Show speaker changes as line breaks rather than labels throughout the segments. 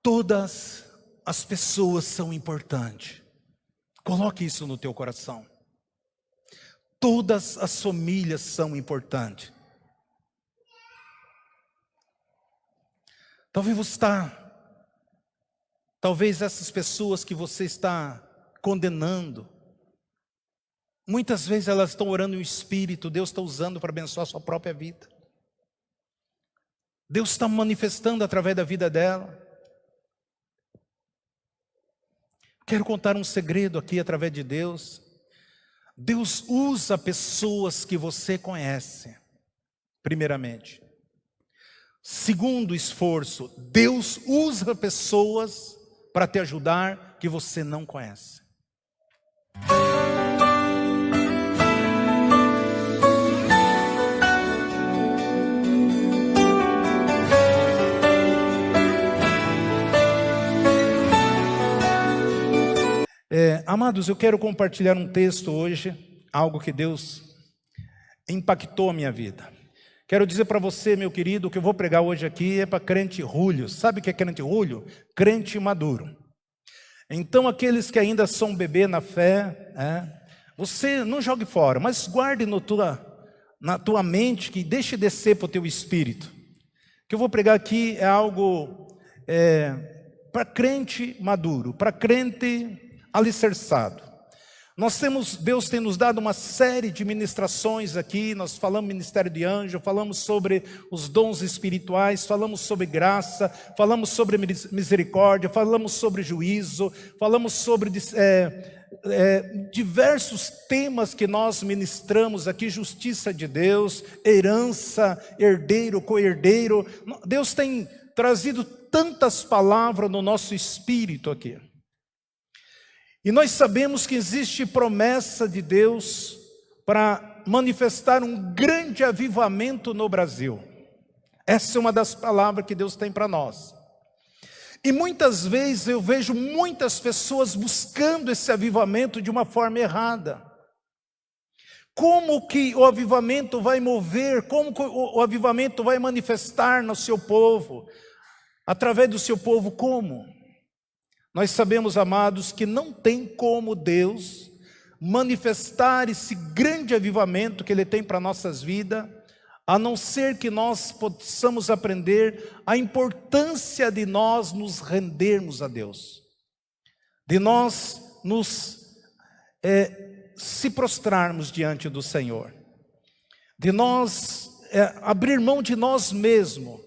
Todas as pessoas são importantes. Coloque isso no teu coração. Todas as famílias são importantes. Talvez essas pessoas que você está condenando, muitas vezes elas estão orando em espírito, Deus está usando para abençoar a sua própria vida. Deus está manifestando através da vida dela. Quero contar um segredo aqui através de Deus. Deus usa pessoas que você conhece, primeiramente. Segundo esforço, Deus usa pessoas para te ajudar que você não conhece. Amados, eu quero compartilhar um texto hoje, algo que Deus impactou a minha vida. Quero dizer para você, meu querido, que eu vou pregar hoje aqui é para crente rulho. Sabe o que é crente rulho? Crente maduro. Então, aqueles que ainda são bebê na fé, você não jogue fora, mas guarde na tua mente, que deixe descer para o teu espírito. O que eu vou pregar aqui é algo para crente maduro, para crente alicerçado. Deus tem nos dado uma série de ministrações aqui. Nós falamos ministério de anjo, falamos sobre os dons espirituais, falamos sobre graça, falamos sobre misericórdia, falamos sobre juízo, falamos sobre diversos temas que nós ministramos aqui, justiça de Deus, herança, herdeiro, co-herdeiro. Deus tem trazido tantas palavras no nosso espírito aqui. E nós sabemos que existe promessa de Deus para manifestar um grande avivamento no Brasil. Essa é uma das palavras que Deus tem para nós. E muitas vezes eu vejo muitas pessoas buscando esse avivamento de uma forma errada. Como que o avivamento vai mover, como que o avivamento vai manifestar no seu povo? Através do seu povo, como? Nós sabemos, amados, que não tem como Deus manifestar esse grande avivamento que Ele tem para nossas vidas, a não ser que nós possamos aprender a importância de nós nos rendermos a Deus, de nós se prostrarmos diante do Senhor, de nós abrir mão de nós mesmos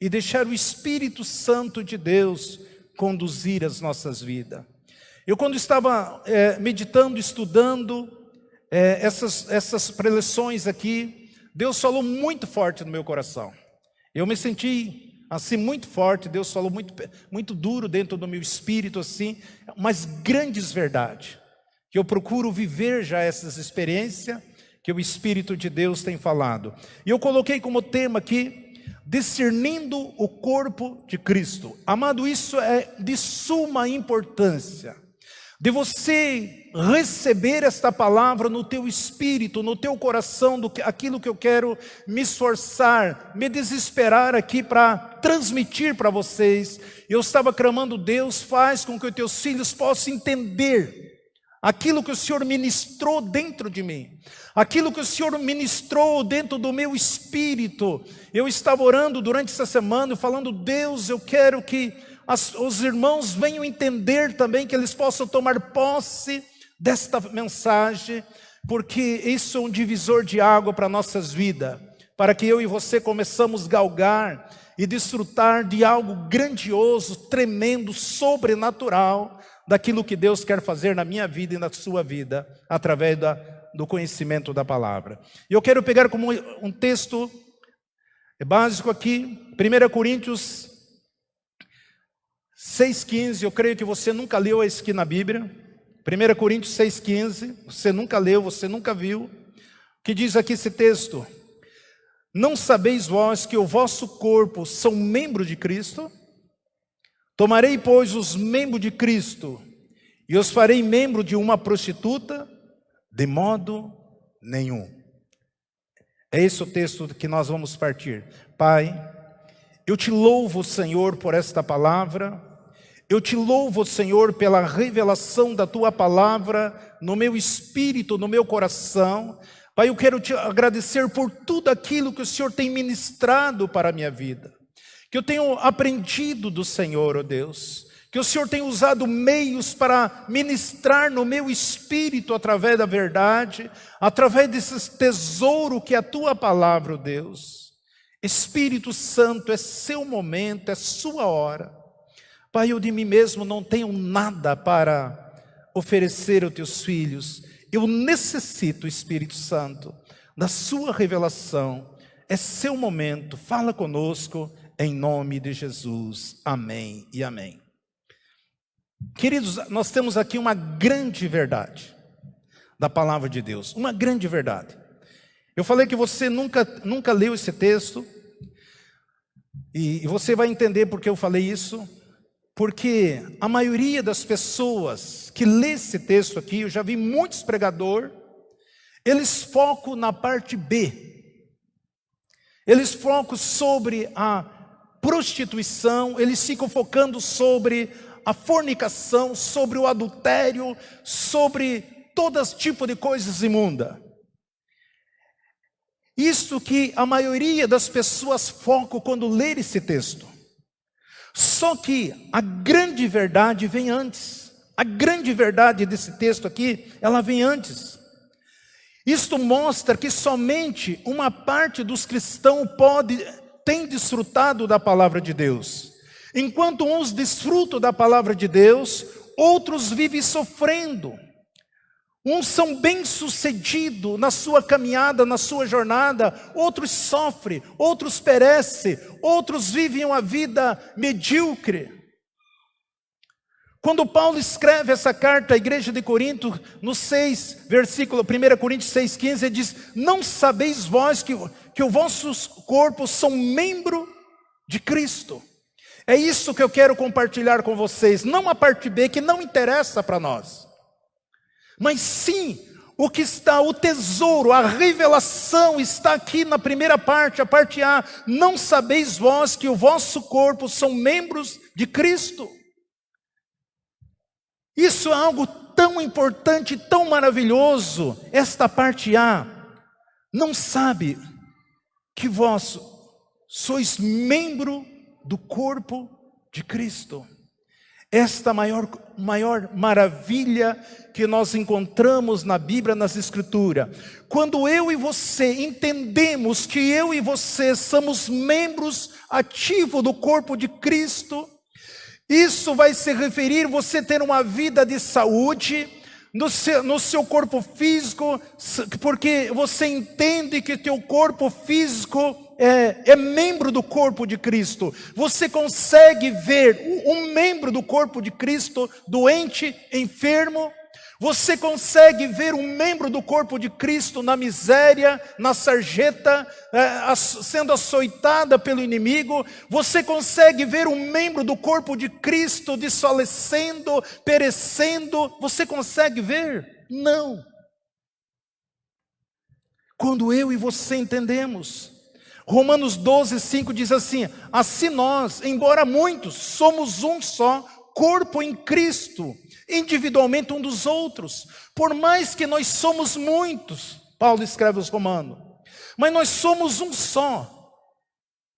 e deixar o Espírito Santo de Deus conduzir as nossas vidas. Eu, quando estava meditando, estudando essas preleções aqui, Deus falou muito forte no meu coração. Eu me senti assim muito forte. Deus falou muito duro dentro do meu espírito, assim, mas grandes verdades que eu procuro viver já essas experiências que o Espírito de Deus tem falado. E eu coloquei como tema aqui: discernindo o corpo de Cristo. Amado, isso é de suma importância, de você receber esta palavra no teu espírito, no teu coração, aquilo que eu quero me esforçar, me desesperar aqui para transmitir para vocês. Eu estava clamando: Deus, faz com que os teus filhos possam entender aquilo que o Senhor ministrou dentro de mim, aquilo que o Senhor ministrou dentro do meu espírito. Eu estava orando durante essa semana, falando: Deus, eu quero que os irmãos venham entender também, que eles possam tomar posse desta mensagem, porque isso é um divisor de água para nossas vidas, para que eu e você começamos a galgar e desfrutar de algo grandioso, tremendo, sobrenatural, daquilo que Deus quer fazer na minha vida e na sua vida, através do conhecimento da palavra. E eu quero pegar como um texto básico aqui, 1 Coríntios 6,15, eu creio que você nunca leu isso aqui na Bíblia. 1 Coríntios 6,15, você nunca leu, você nunca viu. Que diz aqui esse texto: não sabeis vós que o vosso corpo são membro de Cristo? Tomarei, pois, os membros de Cristo e os farei membro de uma prostituta? De modo nenhum. É esse o texto que nós vamos partir. Pai, eu te louvo, Senhor, por esta palavra. Eu te louvo, Senhor, pela revelação da Tua palavra no meu espírito, no meu coração. Pai, eu quero te agradecer por tudo aquilo que o Senhor tem ministrado para a minha vida, que eu tenho aprendido do Senhor, ó Deus, que o Senhor tem usado meios para ministrar no meu espírito através da verdade, através desse tesouro que é a Tua palavra, ó Deus. Espírito Santo, é seu momento, é sua hora. Pai, eu de mim mesmo não tenho nada para oferecer aos Teus filhos. Eu necessito, Espírito Santo, da sua revelação. É seu momento, fala conosco, em nome de Jesus. Amém e amém. Queridos, nós temos aqui uma grande verdade da palavra de Deus, uma grande verdade. Eu falei que você nunca leu esse texto, e você vai entender por que eu falei isso, porque a maioria das pessoas que lê esse texto aqui, eu já vi muitos pregadores, eles focam na parte B, eles focam sobre a prostituição, eles ficam focando sobre a fornicação, sobre o adultério, sobre todo tipo de coisas imundas. Isso que a maioria das pessoas focam quando lê esse texto. Só que a grande verdade vem antes. A grande verdade desse texto aqui, ela vem antes. Isto mostra que somente uma parte dos cristãos tem desfrutado da palavra de Deus. Enquanto uns desfrutam da palavra de Deus, outros vivem sofrendo. Uns são bem-sucedidos na sua caminhada, na sua jornada, outros sofrem, outros perecem, outros vivem uma vida medíocre. Quando Paulo escreve essa carta à igreja de Corinto, no 6, versículo 1 Coríntios 6,15, ele diz: não sabeis vós que os vossos corpos são membro de Cristo. É isso que eu quero compartilhar com vocês, não a parte B, que não interessa para nós, mas sim o que está, o tesouro, a revelação está aqui na primeira parte, a parte A. Não sabeis vós que o vosso corpo são membros de Cristo? Isso é algo tão importante, tão maravilhoso. Esta parte A, não sabe que vós sois membro do corpo de Cristo. Esta maior maravilha que nós encontramos na Bíblia, nas Escrituras. Quando eu e você entendemos que eu e você somos membros ativos do corpo de Cristo, isso vai se referir você ter uma vida de saúde no seu corpo físico, porque você entende que teu corpo físico é membro do corpo de Cristo. Você consegue ver um membro do corpo de Cristo doente, enfermo. Você consegue ver um membro do corpo de Cristo na miséria, na sarjeta, sendo açoitada pelo inimigo. Você consegue ver um membro do corpo de Cristo desfalecendo, perecendo. Você consegue ver? Não. Quando eu e você entendemos, Romanos 12:5 diz assim: assim nós, embora muitos, somos um só corpo em Cristo, individualmente um dos outros. Por mais que nós somos muitos, Paulo escreve aos Romanos, mas nós somos um só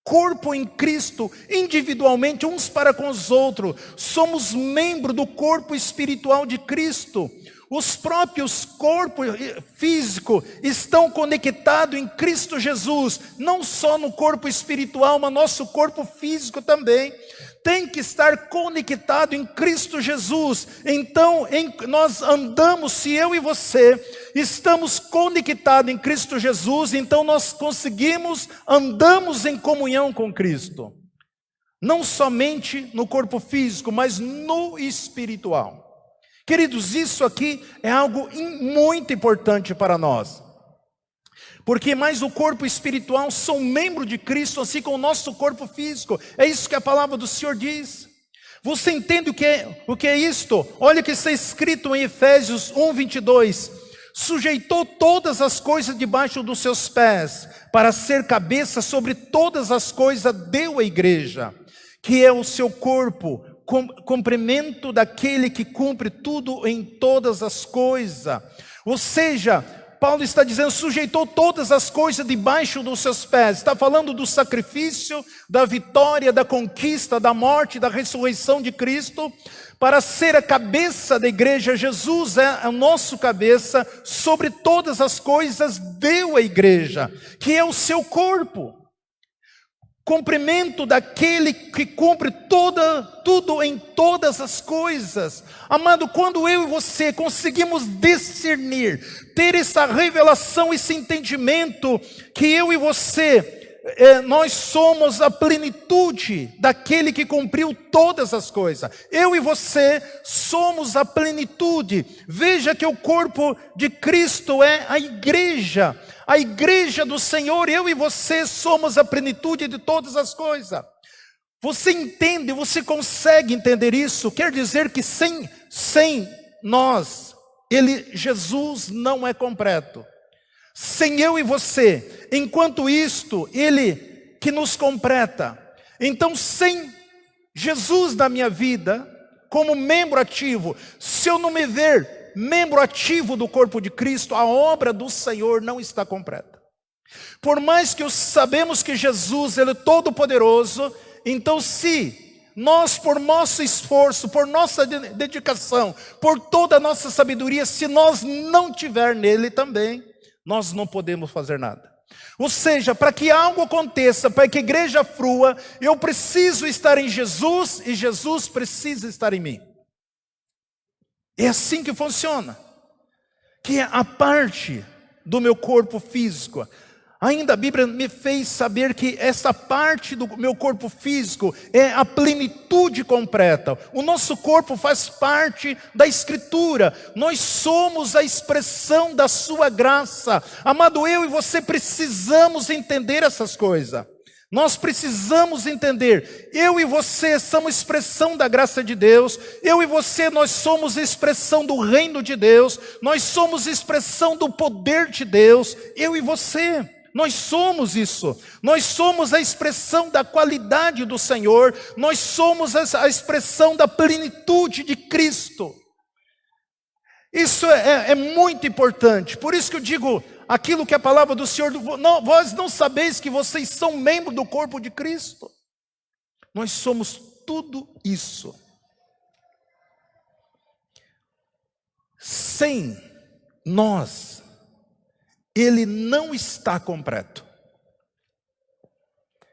corpo em Cristo, individualmente uns para com os outros. Somos membro do corpo espiritual de Cristo. Os próprios corpos físicos estão conectados em Cristo Jesus, não só no corpo espiritual, mas nosso corpo físico também tem que estar conectado em Cristo Jesus. Então, nós andamos, se eu e você estamos conectados em Cristo Jesus, então nós andamos em comunhão com Cristo, não somente no corpo físico, mas no espiritual. Queridos, isso aqui é algo muito importante para nós, porque mais o corpo espiritual são membro de Cristo, assim como o nosso corpo físico. É isso que a palavra do Senhor diz. Você entende o que é isto? Olha o que está escrito em Efésios 1:22. Sujeitou todas as coisas debaixo dos seus pés, para ser cabeça sobre todas as coisas, deu à igreja, que é o seu corpo, cumprimento daquele que cumpre tudo em todas as coisas. Ou seja, Paulo está dizendo, sujeitou todas as coisas debaixo dos seus pés. Está falando do sacrifício, da vitória, da conquista, da morte, da ressurreição de Cristo. Para ser a cabeça da igreja, Jesus é o nosso cabeça, sobre todas as coisas deu a igreja, que é o seu corpo. Cumprimento daquele que cumpre tudo em todas as coisas. Amado, quando eu e você conseguimos discernir, ter essa revelação, esse entendimento, que eu e você, nós somos a plenitude daquele que cumpriu todas as coisas. Eu e você somos a plenitude. Veja que o corpo de Cristo é a igreja do Senhor. Eu e você somos a plenitude de todas as coisas. Você entende, você consegue entender isso? Quer dizer que sem nós, Jesus não é completo. Sem eu e você, enquanto isto, Ele que nos completa. Então, sem Jesus na minha vida, como membro ativo, se eu não me ver membro ativo do corpo de Cristo, a obra do Senhor não está completa. Por mais que sabemos que Jesus, Ele é todo poderoso, então se nós, por nosso esforço, por nossa dedicação, por toda a nossa sabedoria, se nós não tiver nele também, nós não podemos fazer nada. Ou seja, para que algo aconteça, para que a igreja frua, eu preciso estar em Jesus e Jesus precisa estar em mim. É assim que funciona. Que é a parte do meu corpo físico. Ainda a Bíblia me fez saber que essa parte do meu corpo físico é a plenitude completa. O nosso corpo faz parte da Escritura. Nós somos a expressão da sua graça. Amado, eu e você precisamos entender essas coisas. Nós precisamos entender, eu e você somos expressão da graça de Deus, eu e você nós somos expressão do reino de Deus, nós somos expressão do poder de Deus, eu e você. Nós somos isso, nós somos a expressão da qualidade do Senhor, nós somos a expressão da plenitude de Cristo. Isso é muito importante, por isso que eu digo aquilo que a palavra do Senhor, vós não sabeis que vocês são membros do corpo de Cristo. Nós somos tudo isso. Sem nós, Ele não está completo.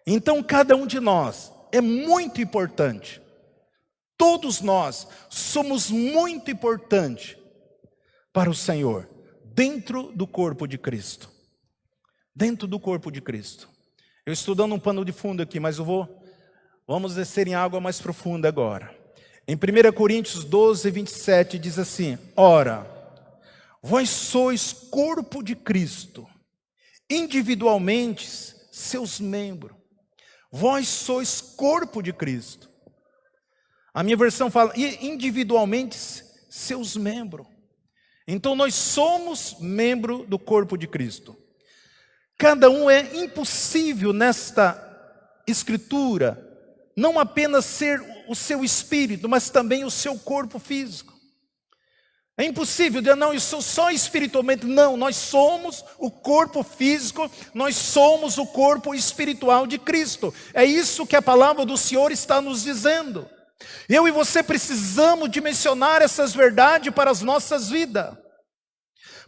Então cada um de nós é muito importante. Todos nós somos muito importantes para o Senhor, dentro do corpo de Cristo. Dentro do corpo de Cristo. Eu estou dando um pano de fundo aqui, mas vamos descer em água mais profunda agora. Em 1 Coríntios 12, 27 diz assim: ora, vós sois corpo de Cristo, individualmente seus membros. Vós sois corpo de Cristo. A minha versão fala, individualmente seus membros. Então nós somos membro do corpo de Cristo. Cada um é impossível nesta escritura, não apenas ser o seu espírito, mas também o seu corpo físico. É impossível dizer, não, eu sou só espiritualmente. Não, nós somos o corpo físico, nós somos o corpo espiritual de Cristo. É isso que a palavra do Senhor está nos dizendo. Eu e você precisamos dimensionar essas verdades para as nossas vidas.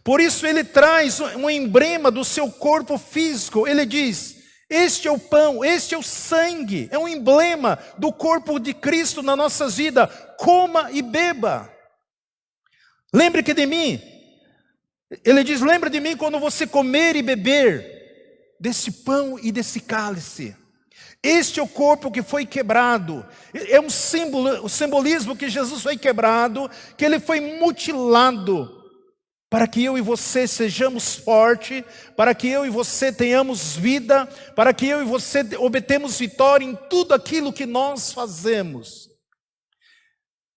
Por isso ele traz um emblema do seu corpo físico. Ele diz, este é o pão, este é o sangue. É um emblema do corpo de Cristo nas nossas vidas. Coma e beba. Lembre que de mim. Ele diz, lembra de mim quando você comer e beber desse pão e desse cálice. Este é o corpo que foi quebrado. É um símbolo, o simbolismo que Jesus foi quebrado, que ele foi mutilado, para que eu e você sejamos fortes, para que eu e você tenhamos vida, para que eu e você obtemos vitória em tudo aquilo que nós fazemos.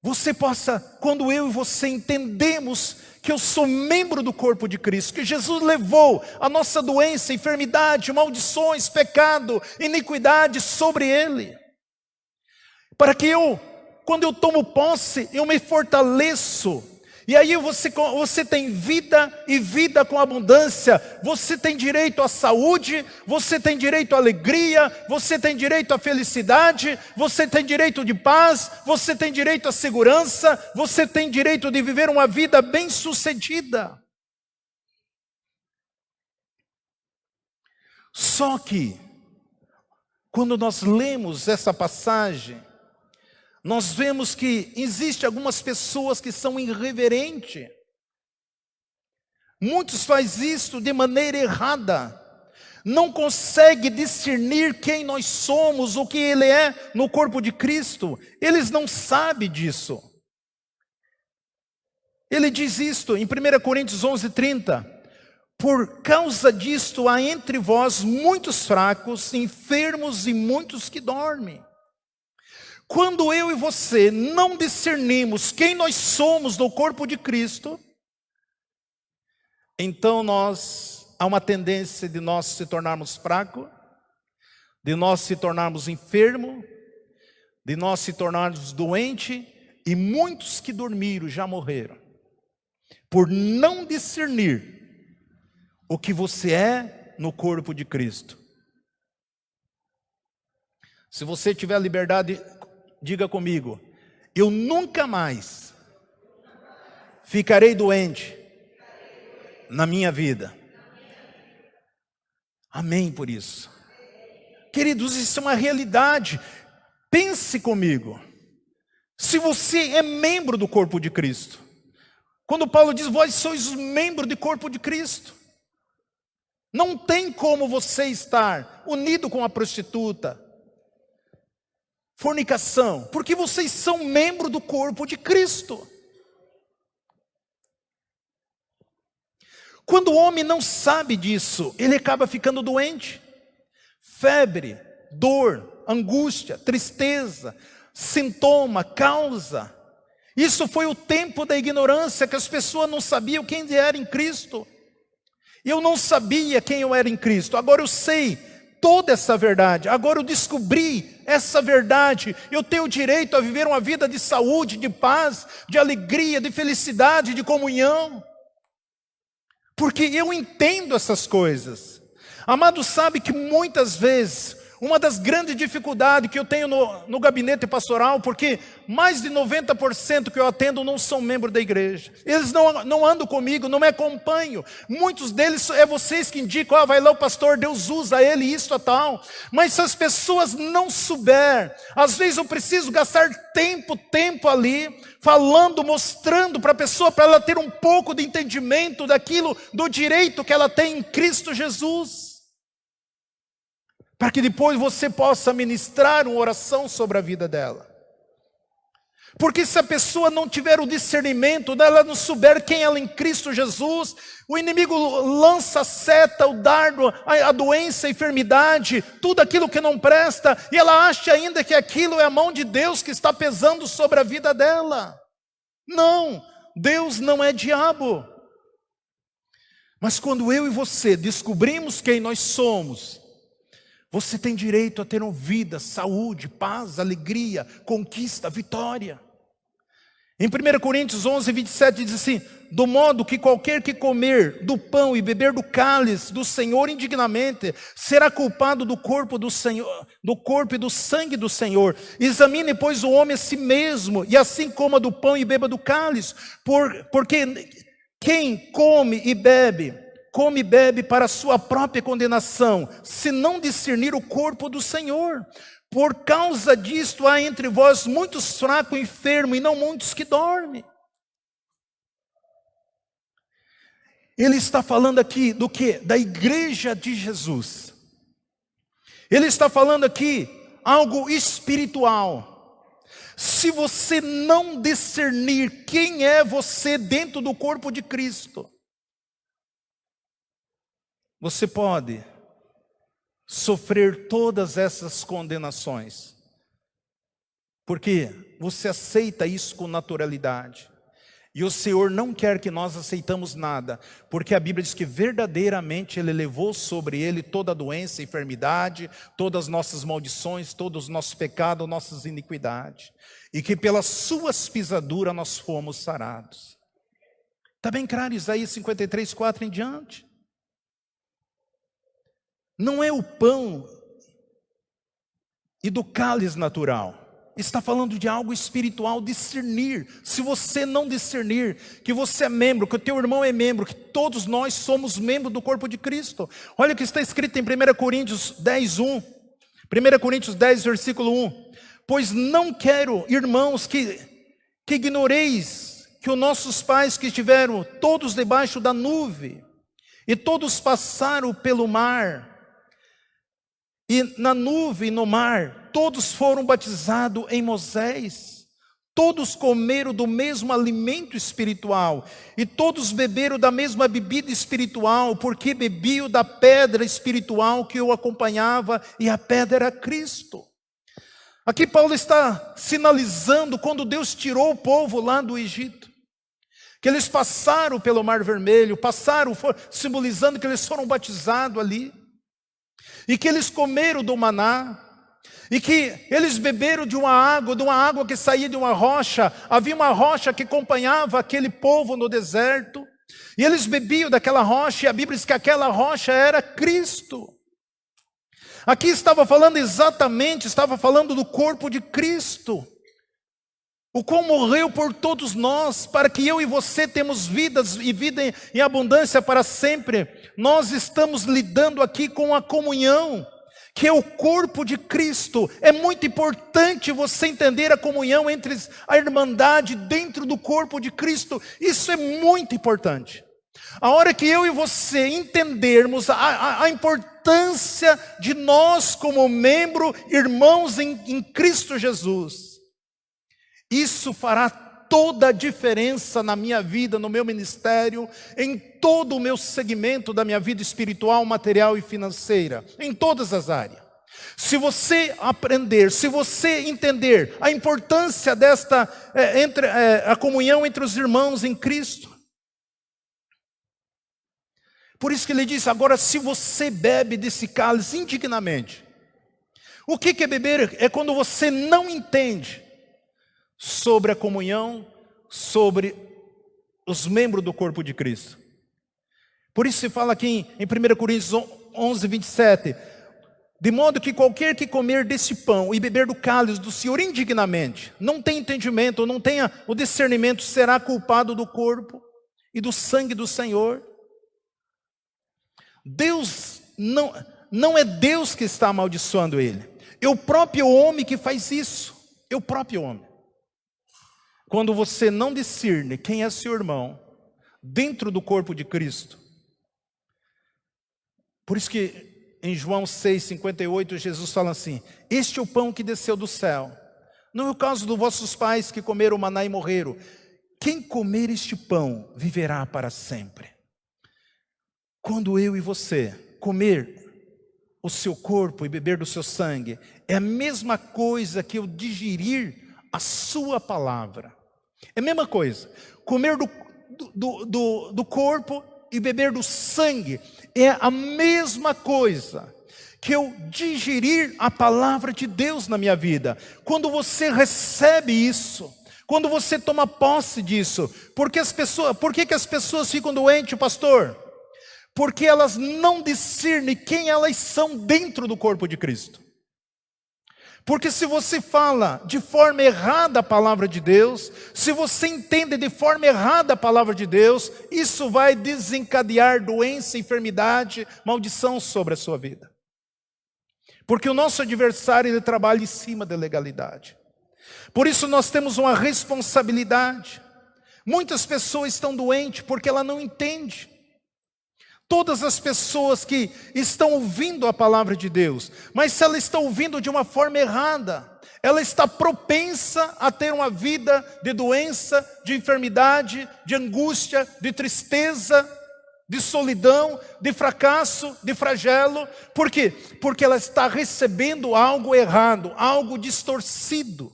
Você possa, quando eu e você entendemos que eu sou membro do corpo de Cristo, que Jesus levou a nossa doença, enfermidade, maldições, pecado, iniquidade sobre Ele. Para que eu quando eu tomo posse, eu me fortaleço. E aí você tem vida e vida com abundância. Você tem direito à saúde, você tem direito à alegria, você tem direito à felicidade, você tem direito de paz, você tem direito à segurança, você tem direito de viver uma vida bem-sucedida. Só que, quando nós lemos essa passagem, nós vemos que existem algumas pessoas que são irreverentes. Muitos fazem isso de maneira errada. Não consegue discernir quem nós somos, o que Ele é no corpo de Cristo. Eles não sabem disso. Ele diz isto em 1 Coríntios 11:30. Por causa disto há entre vós muitos fracos, enfermos e muitos que dormem. Quando eu e você não discernimos quem nós somos no corpo de Cristo, então há uma tendência de nós se tornarmos fracos, de nós se tornarmos enfermos, de nós se tornarmos doentes, e muitos que dormiram já morreram, por não discernir o que você é no corpo de Cristo. Se você tiver liberdade, diga comigo: eu nunca mais ficarei doente na minha vida. Amém por isso. Queridos, isso é uma realidade. Pense comigo. Se você é membro do corpo de Cristo, quando Paulo diz, vós sois membro do corpo de Cristo, não tem como você estar unido com a prostituta, fornicação, porque vocês são membro do corpo de Cristo. Quando o homem não sabe disso, ele acaba ficando doente. Febre, dor, angústia, tristeza, sintoma, causa. Isso foi o tempo da ignorância, que as pessoas não sabiam quem era em Cristo. Eu não sabia quem eu era em Cristo, agora eu sei toda essa verdade, agora eu descobri essa verdade, eu tenho o direito a viver uma vida de saúde, de paz, de alegria, de felicidade, de comunhão, porque eu entendo essas coisas. Amado, sabe que muitas vezes, uma das grandes dificuldades que eu tenho no gabinete pastoral, porque mais de 90% que eu atendo não são membros da igreja. Eles não andam comigo, não me acompanham. Muitos deles é vocês que indicam, vai lá o pastor, Deus usa ele, isso, tal. Mas se as pessoas não souber, às vezes eu preciso gastar tempo ali, falando, mostrando para a pessoa, para ela ter um pouco de entendimento daquilo, do direito que ela tem em Cristo Jesus. Para que depois você possa ministrar uma oração sobre a vida dela. Porque se a pessoa não tiver o discernimento, ela não souber quem ela é em Cristo Jesus, o inimigo lança a seta, o dardo, a doença, a enfermidade, tudo aquilo que não presta, e ela acha ainda que aquilo é a mão de Deus que está pesando sobre a vida dela. Não, Deus não é diabo. Mas quando eu e você descobrimos quem nós somos, você tem direito a ter uma vida, saúde, paz, alegria, conquista, vitória. Em 1 Coríntios 11:27 diz assim, do modo que qualquer que comer do pão e beber do cálice do Senhor indignamente, será culpado do corpo do Senhor, do corpo e do sangue do Senhor. Examine, pois, o homem a si mesmo, e assim coma do pão e beba do cálice, porque quem come e bebe para a sua própria condenação, se não discernir o corpo do Senhor. Por causa disto há entre vós muitos fracos e enfermos, e não muitos que dormem. Ele está falando aqui do quê? Da igreja de Jesus. Ele está falando aqui algo espiritual. Se você não discernir quem é você dentro do corpo de Cristo, você pode sofrer todas essas condenações, porque você aceita isso com naturalidade. E o Senhor não quer que nós aceitamos nada, porque a Bíblia diz que verdadeiramente Ele levou sobre Ele toda a doença, enfermidade, todas as nossas maldições, todos os nossos pecados, nossas iniquidades. E que pelas suas pisaduras nós fomos sarados. Está bem claro, Isaías 53, 4 em diante. Não é o pão e do cálice natural. Está falando de algo espiritual, discernir. Se você não discernir que você é membro, que o teu irmão é membro, que todos nós somos membros do corpo de Cristo. Olha o que está escrito em 1 Coríntios 10, 1. 1 Coríntios 10, versículo 1. Pois não quero, irmãos, que ignoreis que os nossos pais que estiveram todos debaixo da nuvem, e todos passaram pelo mar, e na nuvem e no mar, todos foram batizados em Moisés, todos comeram do mesmo alimento espiritual, e todos beberam da mesma bebida espiritual, porque bebiam da pedra espiritual que o acompanhava, e a pedra era Cristo. Aqui Paulo está sinalizando quando Deus tirou o povo lá do Egito, que eles passaram pelo Mar Vermelho, simbolizando que eles foram batizados ali, e que eles comeram do maná, e que eles beberam de uma água que saía de uma rocha. Havia uma rocha que acompanhava aquele povo no deserto, e eles bebiam daquela rocha, e a Bíblia diz que aquela rocha era Cristo. Aqui estava falando do corpo de Cristo, o qual morreu por todos nós, para que eu e você temos vidas e vida em abundância para sempre. Nós estamos lidando aqui com a comunhão, que é o corpo de Cristo. É muito importante você entender a comunhão entre a irmandade dentro do corpo de Cristo. Isso é muito importante. A hora que eu e você entendermos a importância de nós como membro, irmãos em Cristo Jesus, isso fará toda a diferença na minha vida, no meu ministério, em todo o meu segmento da minha vida espiritual, material e financeira, em todas as áreas. Se você aprender, se você entender a importância desta a comunhão entre os irmãos em Cristo. Por isso que ele diz, agora se você bebe desse cálice indignamente. O que é beber? É quando você não entende sobre a comunhão, sobre os membros do corpo de Cristo. Por isso se fala aqui em 1 Coríntios 11, 27, de modo que qualquer que comer desse pão e beber do cálice do Senhor indignamente, não tem entendimento, não tenha o discernimento, será culpado do corpo e do sangue do Senhor. Deus não é Deus que está amaldiçoando ele, é o próprio homem que faz isso, é o próprio homem. Quando você não discerne quem é seu irmão dentro do corpo de Cristo. Por isso que em João 6,58 Jesus fala assim, este é o pão que desceu do céu, não é o caso dos vossos pais que comeram o maná e morreram. Quem comer este pão viverá para sempre. Quando eu e você comer o seu corpo e beber do seu sangue, é a mesma coisa que eu digerir a sua palavra. É a mesma coisa, comer do corpo e beber do sangue, é a mesma coisa que eu digerir a palavra de Deus na minha vida. Quando você recebe isso, quando você toma posse disso, por que que as pessoas ficam doentes, pastor? Porque elas não discernem quem elas são dentro do corpo de Cristo. Porque se você fala de forma errada a palavra de Deus, se você entende de forma errada a palavra de Deus, isso vai desencadear doença, enfermidade, maldição sobre a sua vida. Porque o nosso adversário, ele trabalha em cima da legalidade. Por isso nós temos uma responsabilidade. Muitas pessoas estão doentes porque ela não entende. Todas as pessoas que estão ouvindo a palavra de Deus, mas se ela está ouvindo de uma forma errada, ela está propensa a ter uma vida de doença, de enfermidade, de angústia, de tristeza, de solidão, de fracasso, de flagelo. Por quê? Porque ela está recebendo algo errado, algo distorcido.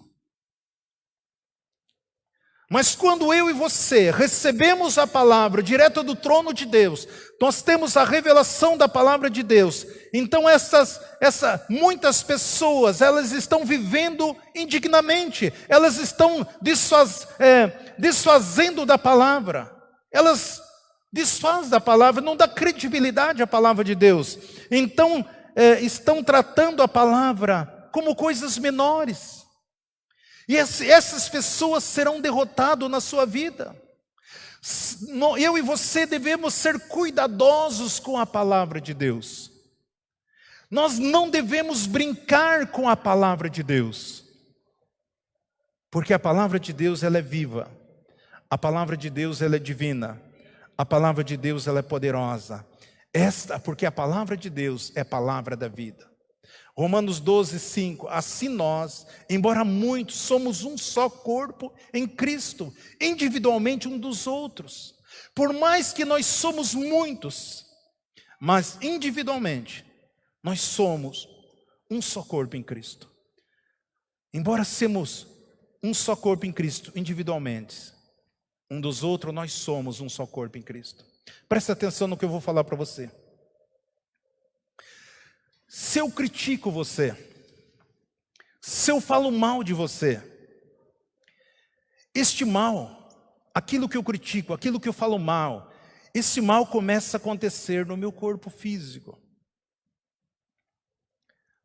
Mas quando eu e você recebemos a palavra direto do trono de Deus, nós temos a revelação da palavra de Deus. Então muitas pessoas, elas estão vivendo indignamente, elas estão desfazendo da palavra. Elas desfazem da palavra, não dá credibilidade à palavra de Deus. Então estão tratando a palavra como coisas menores. E essas pessoas serão derrotadas na sua vida. Eu e você devemos ser cuidadosos com a palavra de Deus. Nós não devemos brincar com a palavra de Deus. Porque a palavra de Deus, ela é viva. A palavra de Deus, ela é divina. A palavra de Deus, ela é poderosa. Porque a palavra de Deus é a palavra da vida. Romanos 12, 5, assim nós, embora muitos, somos um só corpo em Cristo, individualmente um dos outros. Por mais que nós somos muitos, mas individualmente, nós somos um só corpo em Cristo. Embora sejamos um só corpo em Cristo, individualmente, um dos outros, nós somos um só corpo em Cristo. Presta atenção no que eu vou falar para você. Se eu critico você, se eu falo mal de você, este mal, aquilo que eu critico, aquilo que eu falo mal, esse mal começa a acontecer no meu corpo físico.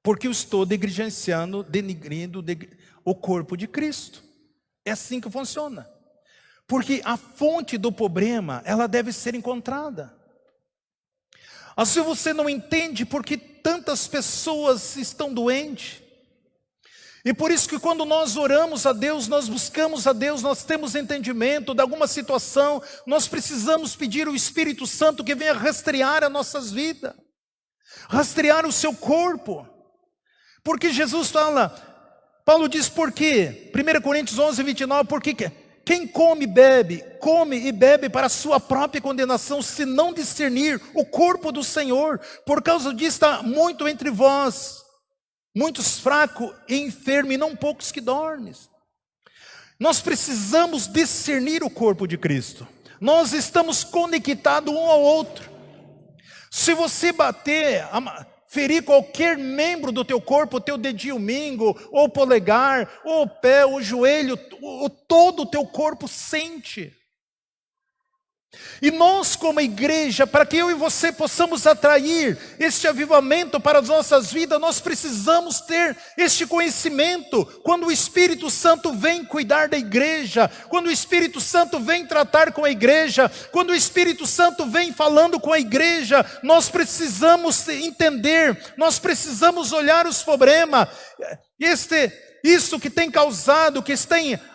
Porque eu estou negligenciando, denigrindo o corpo de Cristo. É assim que funciona. Porque a fonte do problema, ela deve ser encontrada. Às vezes você não entende porque tantas pessoas estão doentes. E por isso que quando nós oramos a Deus, nós buscamos a Deus, nós temos entendimento de alguma situação, nós precisamos pedir o Espírito Santo que venha rastrear as nossas vidas, rastrear o seu corpo. Porque Jesus fala, Paulo diz por quê? 1 Coríntios 11, 29, porque quem come e bebe para a sua própria condenação, se não discernir o corpo do Senhor. Por causa disso está muito entre vós, muitos fracos e enfermos, e não poucos que dormem. Nós precisamos discernir o corpo de Cristo. Nós estamos conectados um ao outro. Se você ferir qualquer membro do teu corpo, o teu dedinho mingo, ou o polegar, ou o pé, ou o joelho, todo o teu corpo sente. E nós como igreja, para que eu e você possamos atrair este avivamento para as nossas vidas, nós precisamos ter este conhecimento. Quando o Espírito Santo vem cuidar da igreja, quando o Espírito Santo vem tratar com a igreja, quando o Espírito Santo vem falando com a igreja, nós precisamos entender, nós olhar os problemas. Isso que tem causado,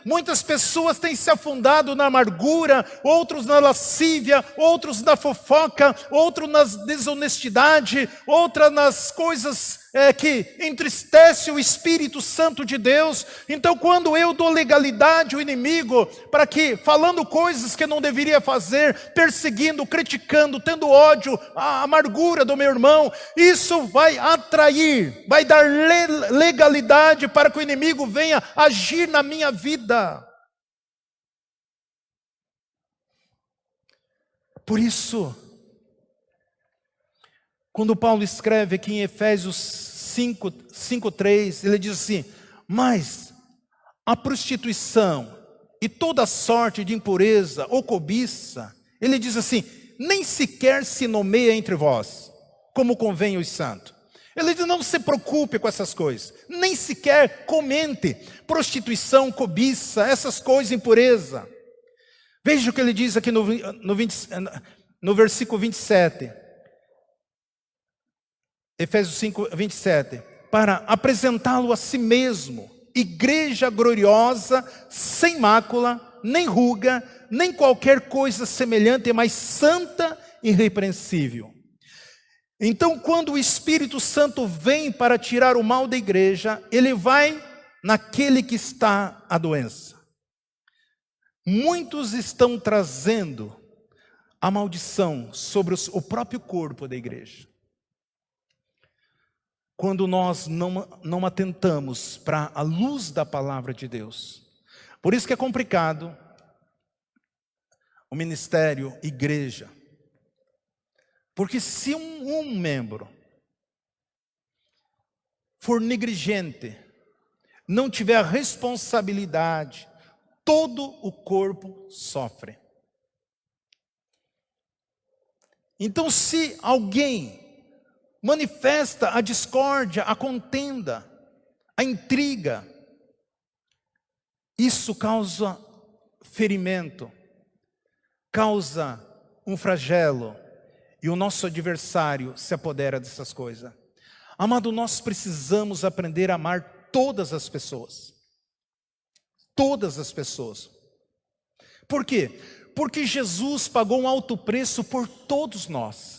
muitas pessoas têm se afundado na amargura, outros na lascívia, outros na fofoca, outros na desonestidade, outras nas coisas que entristecem o Espírito Santo de Deus. Então quando eu dou legalidade ao inimigo, para que, falando coisas que não deveria fazer, perseguindo, criticando, tendo ódio, a amargura do meu irmão, isso vai atrair, vai dar legalidade para que o inimigo venha agir na minha vida. Por isso, quando Paulo escreve aqui em Efésios 5:3, ele diz assim, mas a prostituição e toda sorte de impureza ou cobiça, ele diz assim, nem sequer se nomeia entre vós, como convém aos santos. Ele diz, não se preocupe com essas coisas, nem sequer comente prostituição, cobiça, essas coisas, impureza. Veja o que ele diz aqui no versículo 27. Efésios 5, 27. Para apresentá-lo a si mesmo, igreja gloriosa, sem mácula, nem ruga, nem qualquer coisa semelhante, mas santa e irrepreensível. Então, quando o Espírito Santo vem para tirar o mal da igreja, ele vai naquele que está a doença. Muitos estão trazendo a maldição sobre o próprio corpo da igreja. Quando nós não atentamos para a luz da palavra de Deus. Por isso que é complicado o ministério igreja. Porque se um membro for negligente, não tiver a responsabilidade, todo o corpo sofre. Então, se alguém manifesta a discórdia, a contenda, a intriga, isso causa ferimento, causa um flagelo, e o nosso adversário se apodera dessas coisas. Amado, nós precisamos aprender a amar todas as pessoas. Todas as pessoas. Por quê? Porque Jesus pagou um alto preço por todos nós.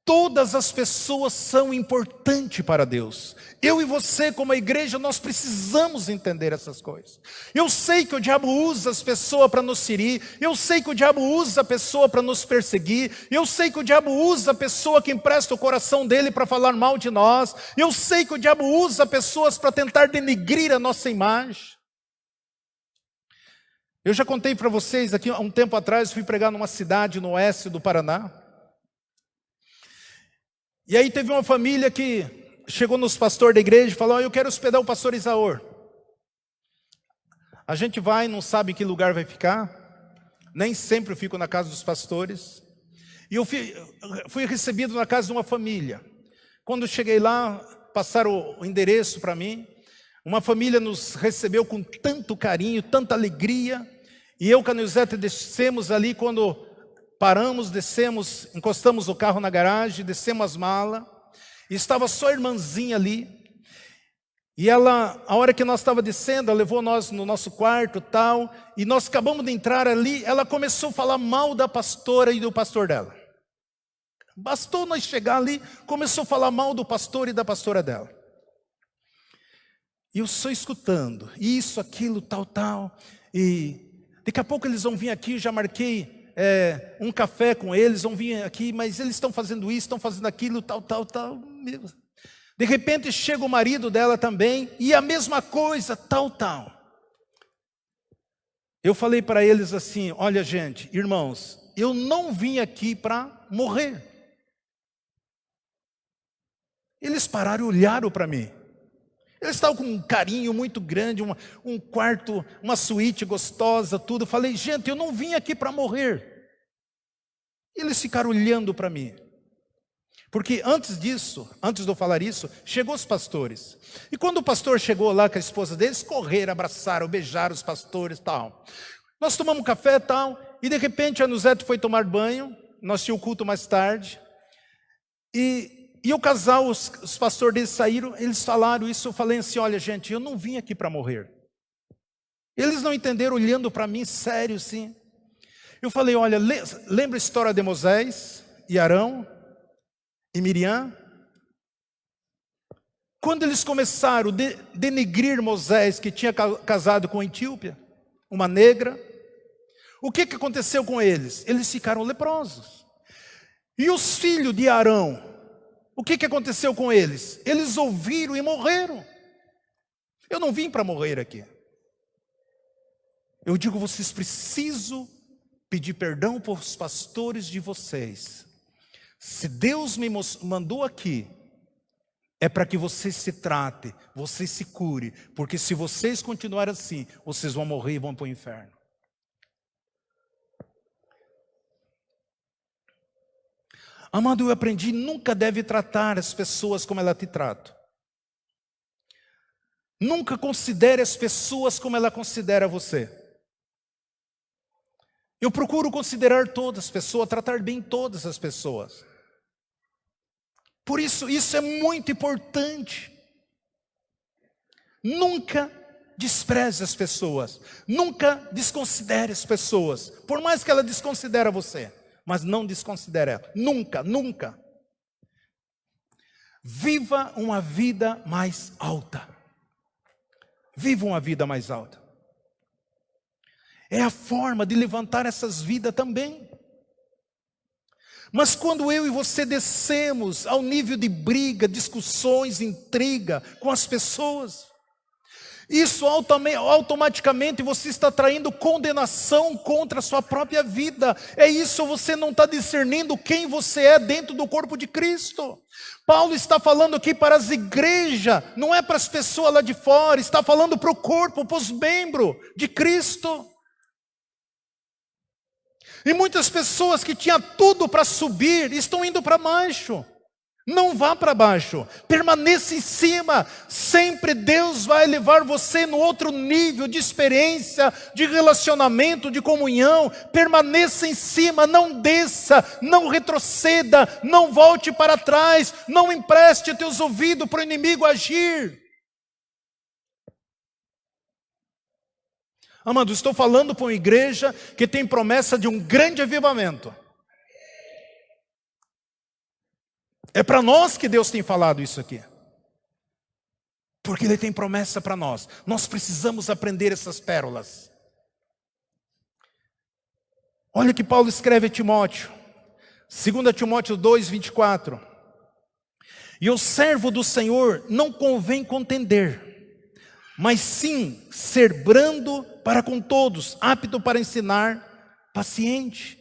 Todas as pessoas são importantes para Deus. Eu e você, como a igreja, nós precisamos entender essas coisas. Eu sei que o diabo usa as pessoas para nos ferir. Eu sei que o diabo usa a pessoa para nos perseguir. Eu sei que o diabo usa a pessoa que empresta o coração dele para falar mal de nós. Eu sei que o diabo usa pessoas para tentar denegrir a nossa imagem. Eu já contei para vocês aqui, há um tempo atrás, fui pregar numa cidade no oeste do Paraná. E aí teve uma família que chegou nos pastores da igreja e falou: eu quero hospedar o pastor Isaor. A gente vai, não sabe em que lugar vai ficar. Nem sempre eu fico na casa dos pastores. E eu fui recebido na casa de uma família. Quando eu cheguei lá, passaram o endereço para mim. Uma família nos recebeu com tanto carinho, tanta alegria. E eu, Canizete, descemos ali, quando paramos, descemos, encostamos o carro na garagem, descemos as malas. E estava só a irmãzinha ali. E ela, a hora que nós estávamos descendo, ela levou nós no nosso quarto e tal. E nós acabamos de entrar ali, ela começou a falar mal da pastora e do pastor dela. Bastou nós chegar ali, começou a falar mal do pastor e da pastora dela. E eu só escutando, isso, aquilo, tal. E daqui a pouco eles vão vir aqui, eu já marquei um café com eles, vão vir aqui, mas eles estão fazendo isso, estão fazendo aquilo, tal. De repente chega o marido dela também, e a mesma coisa, tal. Eu falei para eles assim: olha gente, irmãos, eu não vim aqui para morrer. Eles pararam e olharam para mim. Eles estavam com um carinho muito grande, um quarto, uma suíte gostosa, tudo. Eu falei: gente, eu não vim aqui para morrer. Eles ficaram olhando para mim. Porque antes disso, antes de eu falar isso, chegou os pastores. E quando o pastor chegou lá com a esposa deles, correram, abraçaram, beijaram os pastores, tal. Nós tomamos café, tal, e de repente a Nuzete foi tomar banho. Nós tínhamos o culto mais tarde. E o casal, os pastores deles saíram, eles falaram isso. Eu falei assim: olha gente, eu não vim aqui para morrer. Eles não entenderam, olhando para mim, sério assim. Eu falei: olha, lembra a história de Moisés e Arão e Miriam? Quando eles começaram a denegrir Moisés, que tinha casado com uma etíope, uma negra, o que aconteceu com eles? Eles ficaram leprosos. E os filhos de Arão, o que aconteceu com eles? Eles ouviram e morreram. Eu não vim para morrer aqui. Eu digo: vocês precisam pedir perdão para os pastores de vocês. Se Deus me mandou aqui, é para que você se trate, você se cure. Porque se vocês continuarem assim, vocês vão morrer e vão para o inferno. Amado, eu aprendi: nunca deve tratar as pessoas como ela te trata. Nunca considere as pessoas como ela considera você. Eu procuro considerar todas as pessoas, tratar bem todas as pessoas. Por isso é muito importante. Nunca despreze as pessoas. Nunca desconsidere as pessoas. Por mais que ela desconsidere você, mas não desconsidere ela. Nunca. Viva uma vida mais alta. Viva uma vida mais alta. É a forma de levantar essas vidas também. Mas quando eu e você descemos ao nível de briga, discussões, intriga com as pessoas, Isso automaticamente você está traindo condenação contra a sua própria vida. É isso, você não está discernindo quem você é dentro do corpo de Cristo. Paulo está falando aqui para as igrejas, não é para as pessoas lá de fora, está falando para o corpo, para os membros de Cristo. E muitas pessoas que tinham tudo para subir, estão indo para baixo. Não vá para baixo, permaneça em cima. Sempre Deus vai levar você no outro nível de experiência, de relacionamento, de comunhão. Permaneça em cima, não desça, não retroceda, não volte para trás, não empreste teus ouvidos para o inimigo agir. Amado, estou falando para uma igreja que tem promessa de um grande avivamento. É para nós que Deus tem falado isso aqui. Porque Ele tem promessa para nós. Nós precisamos aprender essas pérolas. Olha que Paulo escreve a Timóteo. 2 Timóteo 2, 24. E o servo do Senhor não convém contender, mas sim ser brando para com todos, apto para ensinar, paciente,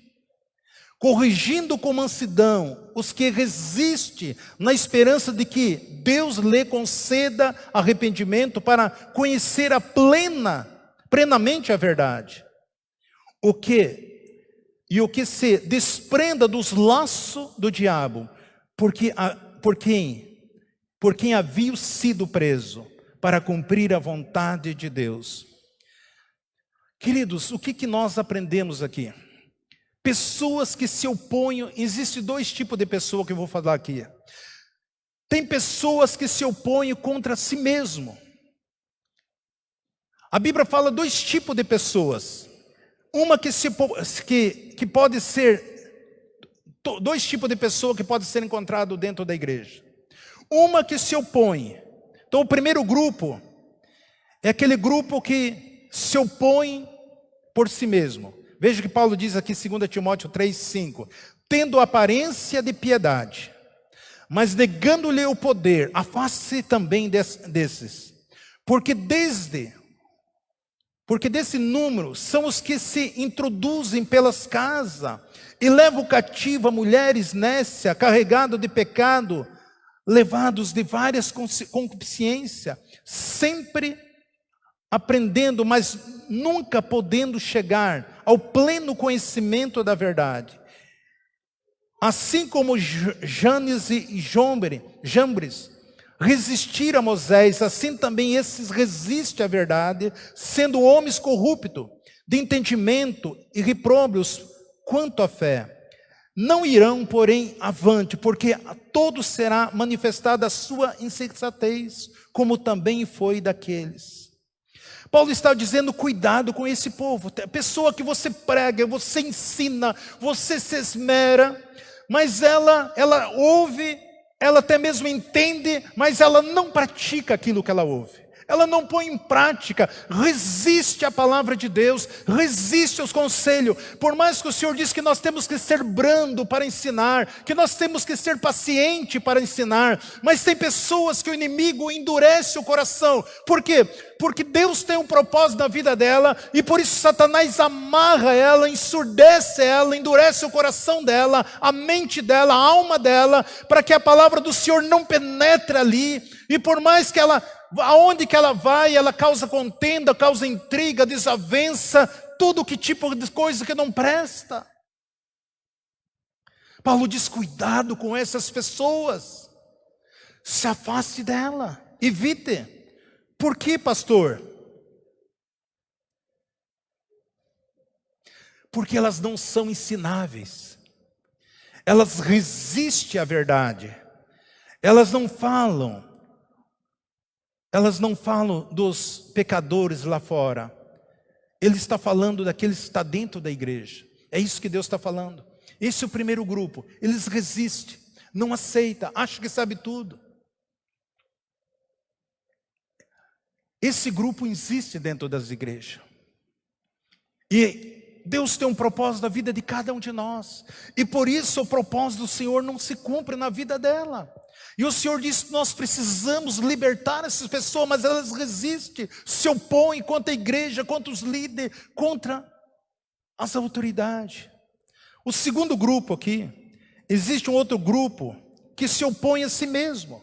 corrigindo com mansidão os que resistem, na esperança de que Deus lhe conceda arrependimento para conhecer plenamente a verdade. O que se desprenda dos laços do diabo, por quem havia sido preso, para cumprir a vontade de Deus. Queridos, o que nós aprendemos aqui? Pessoas que se opõem, existe dois tipos de pessoas que eu vou falar aqui. Tem pessoas que se opõem contra si mesmo. A Bíblia fala dois tipos de pessoas. Uma que pode ser, dois tipos de pessoas que podem ser encontrados dentro da igreja. Uma que se opõe. Então o primeiro grupo é aquele grupo que se opõe por si mesmo. Veja o que Paulo diz aqui, 2 Timóteo 3, 5. Tendo aparência de piedade, mas negando-lhe o poder, afaste-se também desses. Porque desse número são os que se introduzem pelas casas e levam cativo a mulheres nécias, carregadas de pecado, levados de várias concupiscências, sempre aprendendo, mas nunca podendo chegar ao pleno conhecimento da verdade. Assim como Janes e Jambres resistiram a Moisés, assim também esses resistem à verdade, sendo homens corruptos, de entendimento e repróbrios quanto à fé. Não irão, porém, avante, porque a todos será manifestada a sua insensatez, como também foi daqueles. Paulo está dizendo, cuidado com esse povo. A pessoa que você prega, você ensina, você se esmera, mas ela ouve, ela até mesmo entende, mas ela não pratica aquilo que ela ouve. Ela não põe em prática, resiste à palavra de Deus, resiste aos conselhos. Por mais que o Senhor diz que nós temos que ser brando para ensinar, que nós temos que ser paciente para ensinar, mas tem pessoas que o inimigo endurece o coração. Por quê? Porque Deus tem um propósito na vida dela, e por isso Satanás amarra ela, ensurdece ela, endurece o coração dela, a mente dela, a alma dela, para que a palavra do Senhor não penetre ali. E por mais que ela, aonde que ela vai, ela causa contenda, causa intriga, desavença, tudo que tipo de coisa que não presta. Paulo diz, cuidado com essas pessoas, se afaste dela, evite. Por que, pastor? Porque elas não são ensináveis, elas resistem à verdade, elas não falam dos pecadores lá fora. Ele está falando daqueles que estão dentro da igreja. É isso que Deus está falando. Esse é o primeiro grupo. Eles resistem, não aceitam, acham que sabe tudo. Esse grupo existe dentro das igrejas. E Deus tem um propósito na vida de cada um de nós. E por isso o propósito do Senhor não se cumpre na vida dela. E o Senhor diz que nós precisamos libertar essas pessoas, mas elas resistem, se opõem contra a igreja, contra os líderes, contra as autoridades. O segundo grupo aqui, existe um outro grupo que se opõe a si mesmo.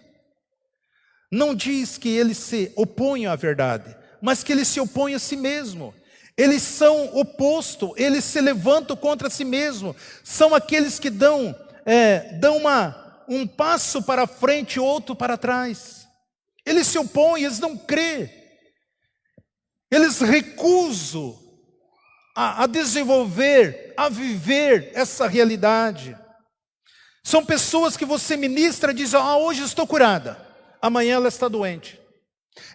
Não diz que eles se opõem à verdade, mas que eles se opõem a si mesmo. Eles são opostos, eles se levantam contra si mesmo. São aqueles que dão um passo para frente e outro para trás. Eles se opõem, eles não crêem. Eles recusam a desenvolver, a viver essa realidade. São pessoas que você ministra e diz: hoje estou curada, amanhã ela está doente.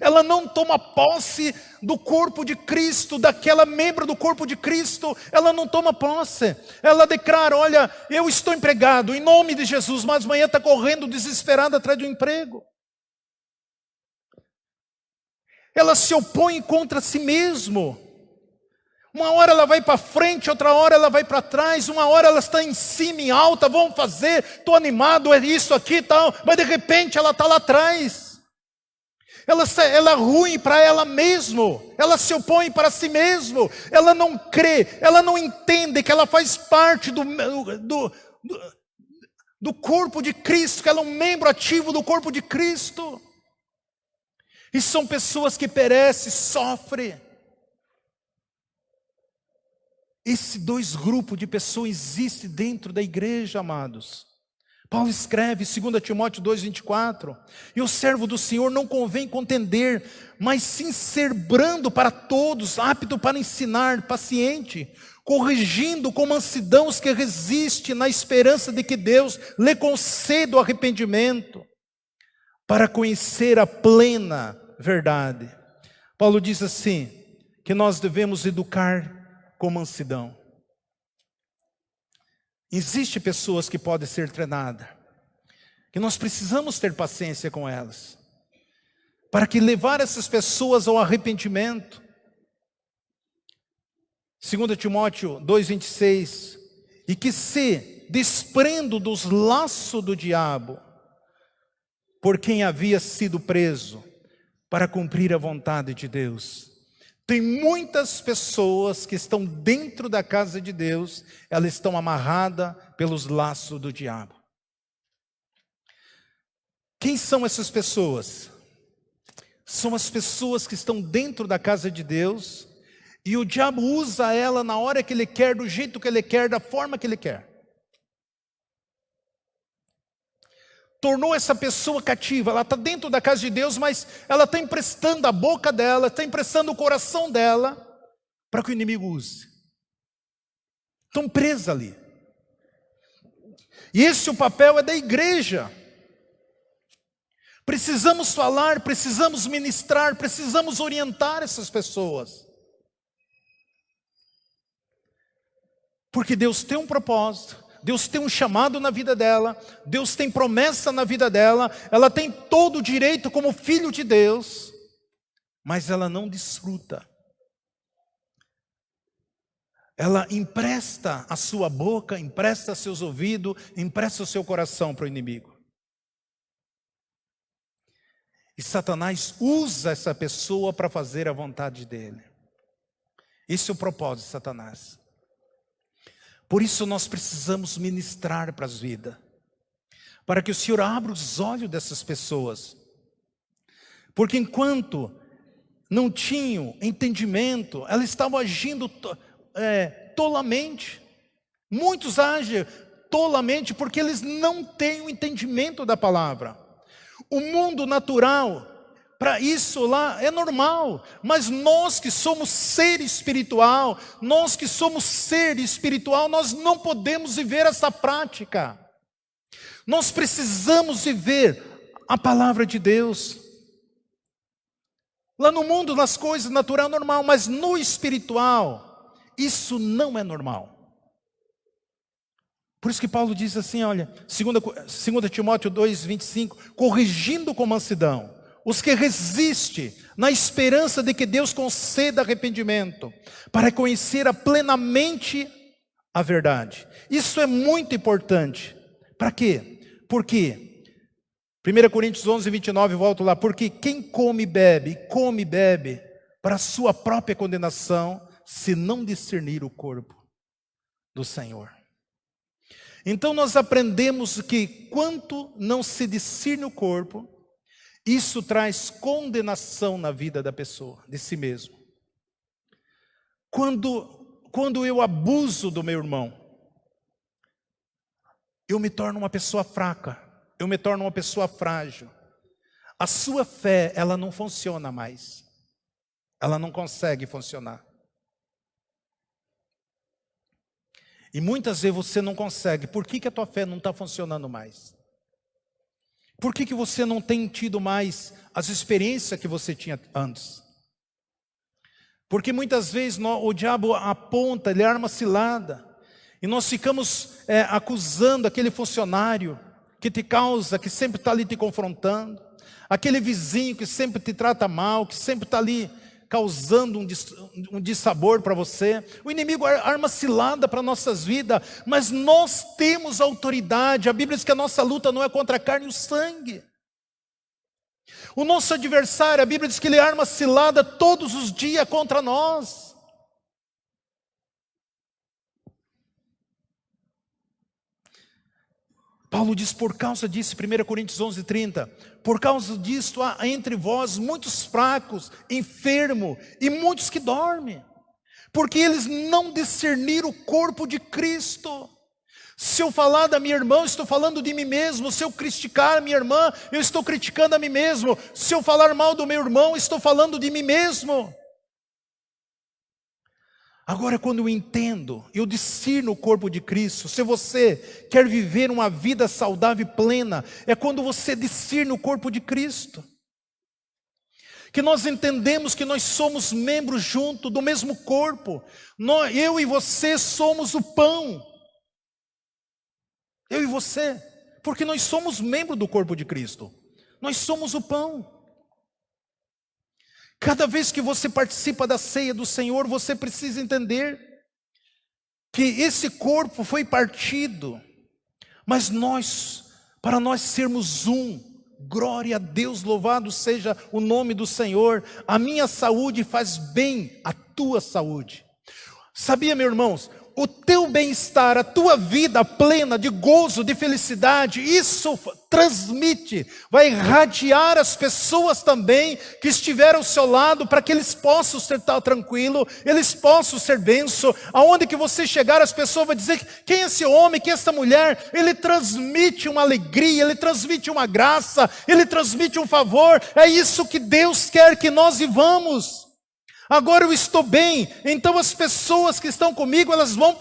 Ela não toma posse do corpo de Cristo, daquela membro do corpo de Cristo, ela não toma posse. Ela declara: olha, eu estou empregado em nome de Jesus, mas amanhã está correndo desesperada atrás do emprego. Ela se opõe contra si mesmo. Uma hora ela vai para frente, outra hora ela vai para trás, uma hora ela está em cima, em alta, vamos fazer, estou animado, é isso aqui e tal, mas de repente ela está lá atrás. Ela é ruim para ela mesma, ela se opõe para si mesma, ela não crê, ela não entende que ela faz parte do corpo de Cristo, que ela é um membro ativo do corpo de Cristo. E são pessoas que perecem, sofrem. Esses dois grupos de pessoas existem dentro da igreja, amados. Paulo escreve, 2 Timóteo 2,24, e o servo do Senhor não convém contender, mas sim ser brando para todos, apto para ensinar, paciente, corrigindo com mansidão os que resistem, na esperança de que Deus lhe conceda o arrependimento, para conhecer a plena verdade. Paulo diz assim, que nós devemos educar com mansidão. Existem pessoas que podem ser treinadas, que nós precisamos ter paciência com elas, para que levar essas pessoas ao arrependimento. 2 Timóteo 2,26, e que se desprendo dos laços do diabo, por quem havia sido preso, para cumprir a vontade de Deus. Tem muitas pessoas que estão dentro da casa de Deus, elas estão amarradas pelos laços do diabo. Quem são essas pessoas? São as pessoas que estão dentro da casa de Deus, e o diabo usa ela na hora que ele quer, do jeito que ele quer, da forma que ele quer. Tornou essa pessoa cativa, ela está dentro da casa de Deus, mas ela está emprestando a boca dela, está emprestando o coração dela, para que o inimigo use. Estão presas ali. E esse o papel é da igreja. Precisamos falar, precisamos ministrar, precisamos orientar essas pessoas. Porque Deus tem um propósito. Deus tem um chamado na vida dela, Deus tem promessa na vida dela, ela tem todo o direito como filho de Deus, mas ela não desfruta. Ela empresta a sua boca, empresta seus ouvidos, empresta o seu coração para o inimigo. E Satanás usa essa pessoa para fazer a vontade dele. Esse é o propósito de Satanás. Por isso nós precisamos ministrar para as vidas, para que o Senhor abra os olhos dessas pessoas. Porque enquanto não tinham entendimento, elas estavam agindo tolamente. Muitos agem tolamente porque eles não têm o entendimento da palavra. O mundo natural, para isso lá é normal, mas nós que somos ser espiritual, nós não podemos viver essa prática. Nós precisamos viver a palavra de Deus. Lá no mundo, nas coisas natural é normal, mas no espiritual, isso não é normal. Por isso que Paulo diz assim, olha, 2 Timóteo 2,25, corrigindo com mansidão os que resistem na esperança de que Deus conceda arrependimento, para conhecer plenamente a verdade. Isso é muito importante. Para quê? Porque 1 Coríntios 11, 29, volto lá. Porque quem come e bebe para a sua própria condenação, se não discernir o corpo do Senhor. Então nós aprendemos que quanto não se discerne o corpo, isso traz condenação na vida da pessoa, de si mesmo. Quando eu abuso do meu irmão, eu me torno uma pessoa fraca, eu me torno uma pessoa frágil. A sua fé, ela não funciona mais. Ela não consegue funcionar. E muitas vezes você não consegue. Por que a tua fé não está funcionando mais? Por que você não tem tido mais as experiências que você tinha antes? Porque muitas vezes o diabo aponta, ele arma cilada. E nós ficamos acusando aquele funcionário que te causa, que sempre está ali te confrontando. Aquele vizinho que sempre te trata mal, que sempre está ali causando um dissabor para você. O inimigo arma cilada para nossas vidas, mas nós temos autoridade. A Bíblia diz que a nossa luta não é contra a carne e o sangue. O nosso adversário, a Bíblia diz que ele arma cilada todos os dias contra nós. Paulo diz, por causa disso, 1 Coríntios 11, 30, por causa disto há entre vós muitos fracos, enfermos e muitos que dormem, porque eles não discerniram o corpo de Cristo. Se eu falar da minha irmã, eu estou falando de mim mesmo. Se eu criticar a minha irmã, eu estou criticando a mim mesmo. Se eu falar mal do meu irmão, eu estou falando de mim mesmo. Agora, quando eu entendo, eu discerno o corpo de Cristo. Se você quer viver uma vida saudável e plena, é quando você discerne o corpo de Cristo. Que nós entendemos que nós somos membros junto do mesmo corpo. Eu e você somos o pão. Eu e você, porque nós somos membros do corpo de Cristo. Nós somos o pão. Cada vez que você participa da ceia do Senhor, você precisa entender que esse corpo foi partido, mas para nós sermos um, glória a Deus, louvado seja o nome do Senhor. A minha saúde faz bem à tua saúde. Sabia, meus irmãos? O teu bem-estar, a tua vida plena de gozo, de felicidade, isso transmite, vai irradiar as pessoas também que estiveram ao seu lado, para que eles possam ser tranquilos, eles possam ser bênção. Aonde que você chegar, as pessoas vão dizer, quem é esse homem, quem é essa mulher? Ele transmite uma alegria, ele transmite uma graça, ele transmite um favor. É isso que Deus quer que nós vivamos. Agora eu estou bem, então as pessoas que estão comigo, elas vão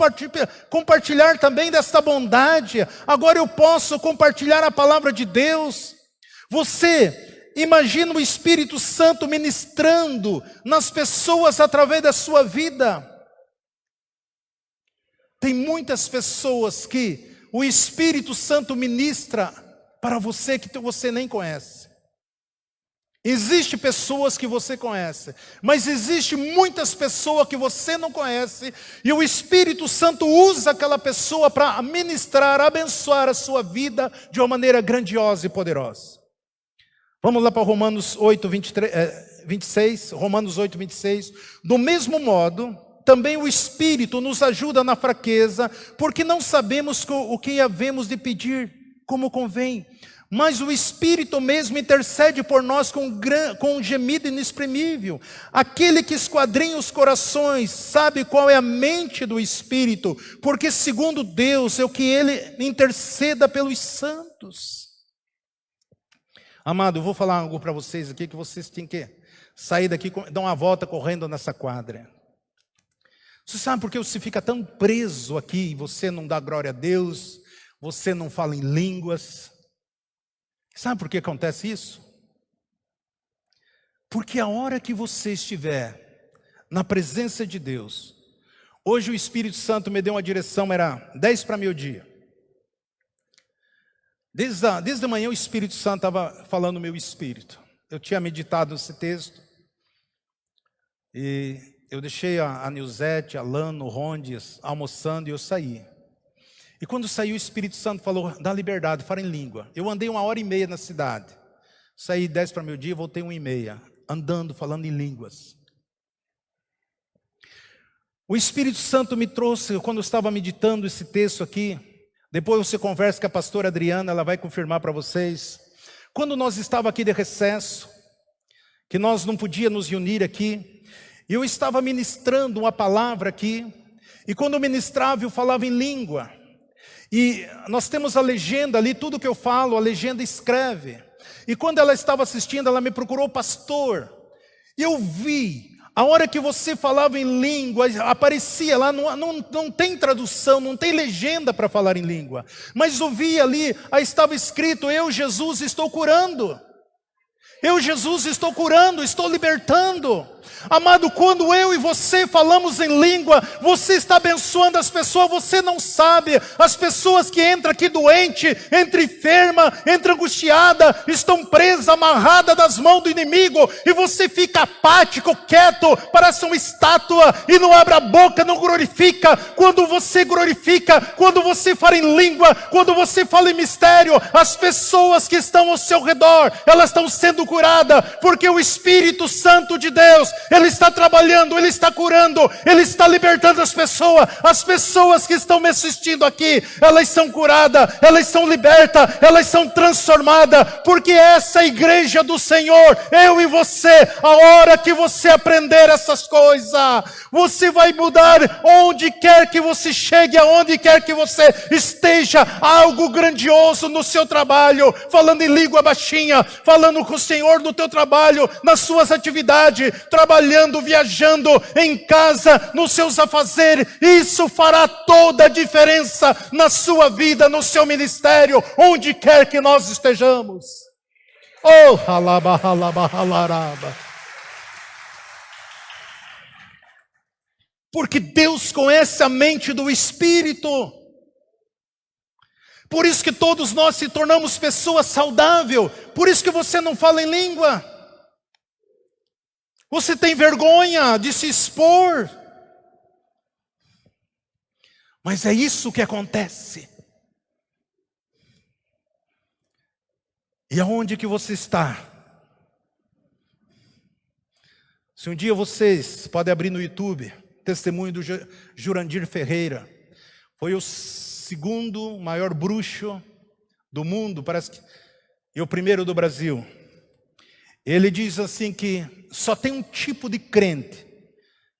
compartilhar também desta bondade. Agora eu posso compartilhar a palavra de Deus. Você imagina o Espírito Santo ministrando nas pessoas através da sua vida. Tem muitas pessoas que o Espírito Santo ministra para você que você nem conhece. Existem pessoas que você conhece, mas existe muitas pessoas que você não conhece, e o Espírito Santo usa aquela pessoa para ministrar, abençoar a sua vida de uma maneira grandiosa e poderosa. Vamos lá para Romanos 8, 26, Romanos 8, 26. Do mesmo modo, também o Espírito nos ajuda na fraqueza, porque não sabemos o que havemos de pedir como convém. Mas o Espírito mesmo intercede por nós com um gemido inexprimível. Aquele que esquadrinha os corações sabe qual é a mente do Espírito, porque segundo Deus é o que Ele interceda pelos santos. Amado, eu vou falar algo para vocês aqui, que vocês têm que sair daqui, dar uma volta correndo nessa quadra. Você sabe por que você fica tão preso aqui, você não dá glória a Deus, você não fala em línguas? Sabe por que acontece isso? Porque a hora que você estiver na presença de Deus, hoje o Espírito Santo me deu uma direção, era 10 para meio-dia. Desde a manhã o Espírito Santo estava falando no meu espírito. eu tinha meditado esse texto, e eu deixei a Nilzete, a Lano, o Rondes almoçando e eu saí. E quando saí, o Espírito Santo falou, dá liberdade, fala em língua. Eu andei 1h30 na cidade. Saí 10 para meio-dia, voltei 1h30, andando, falando em línguas. O Espírito Santo me trouxe, quando eu estava meditando esse texto aqui, depois você conversa com a pastora Adriana, ela vai confirmar para vocês. Quando nós estávamos aqui de recesso, que nós não podíamos nos reunir aqui, eu estava ministrando uma palavra aqui, e quando eu ministrava, eu falava em língua. E nós temos a legenda ali, tudo que eu falo, a legenda escreve. E quando ela estava assistindo, ela me procurou, pastor. Eu vi, a hora que você falava em língua, aparecia lá, não tem tradução, não tem legenda para falar em língua. Mas eu vi ali, aí estava escrito, eu, Jesus, estou curando. Eu, Jesus, estou curando, estou libertando. Amado, quando eu e você falamos em língua, você está abençoando as pessoas, você não sabe. As pessoas que entram aqui doente, entram enferma, entram angustiada, estão presas, amarradas das mãos do inimigo, e você fica apático, quieto, parece uma estátua, e não abre a boca, não glorifica. Quando você glorifica, quando você fala em língua, quando você fala em mistério, as pessoas que estão ao seu redor, elas estão sendo curadas, porque o Espírito Santo de Deus, Ele está trabalhando, Ele está curando, Ele está libertando as pessoas que estão me assistindo aqui, elas são curadas, elas são libertas, elas são transformadas, porque essa é a igreja do Senhor, eu e você. A hora que você aprender essas coisas, você vai mudar onde quer que você chegue, aonde quer que você esteja, algo grandioso no seu trabalho, falando em língua baixinha, falando com o Senhor no teu trabalho, nas suas atividades, trabalhando, viajando, em casa, nos seus afazeres. Isso fará toda a diferença na sua vida, no seu ministério, onde quer que nós estejamos. Oh, halaba, halaba, halaraba. Porque Deus conhece a mente do Espírito. Por isso que todos nós se tornamos pessoas saudáveis. Por isso que você não fala em língua. Você tem vergonha de se expor. Mas é isso que acontece. E aonde que você está? Se um dia vocês podem abrir no YouTube, testemunho do Jurandir Ferreira, foi o segundo maior bruxo do mundo, parece que, e o primeiro do Brasil. Ele diz assim que só tem um tipo de crente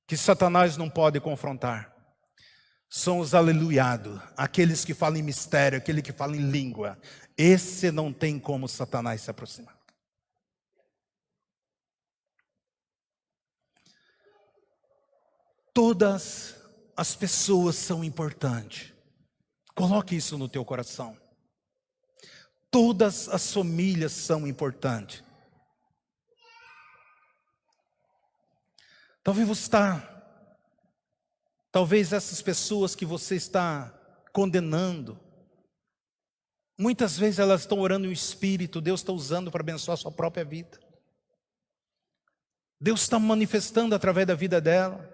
que Satanás não pode confrontar. São os aleluiados, aqueles que falam em mistério, aquele que fala em língua. Esse não tem como Satanás se aproximar. Todas as pessoas são importantes. Coloque isso no teu coração. Todas as famílias são importantes. Talvez essas pessoas que você está condenando, muitas vezes elas estão orando em espírito, Deus está usando para abençoar a sua própria vida. Deus está manifestando através da vida dela.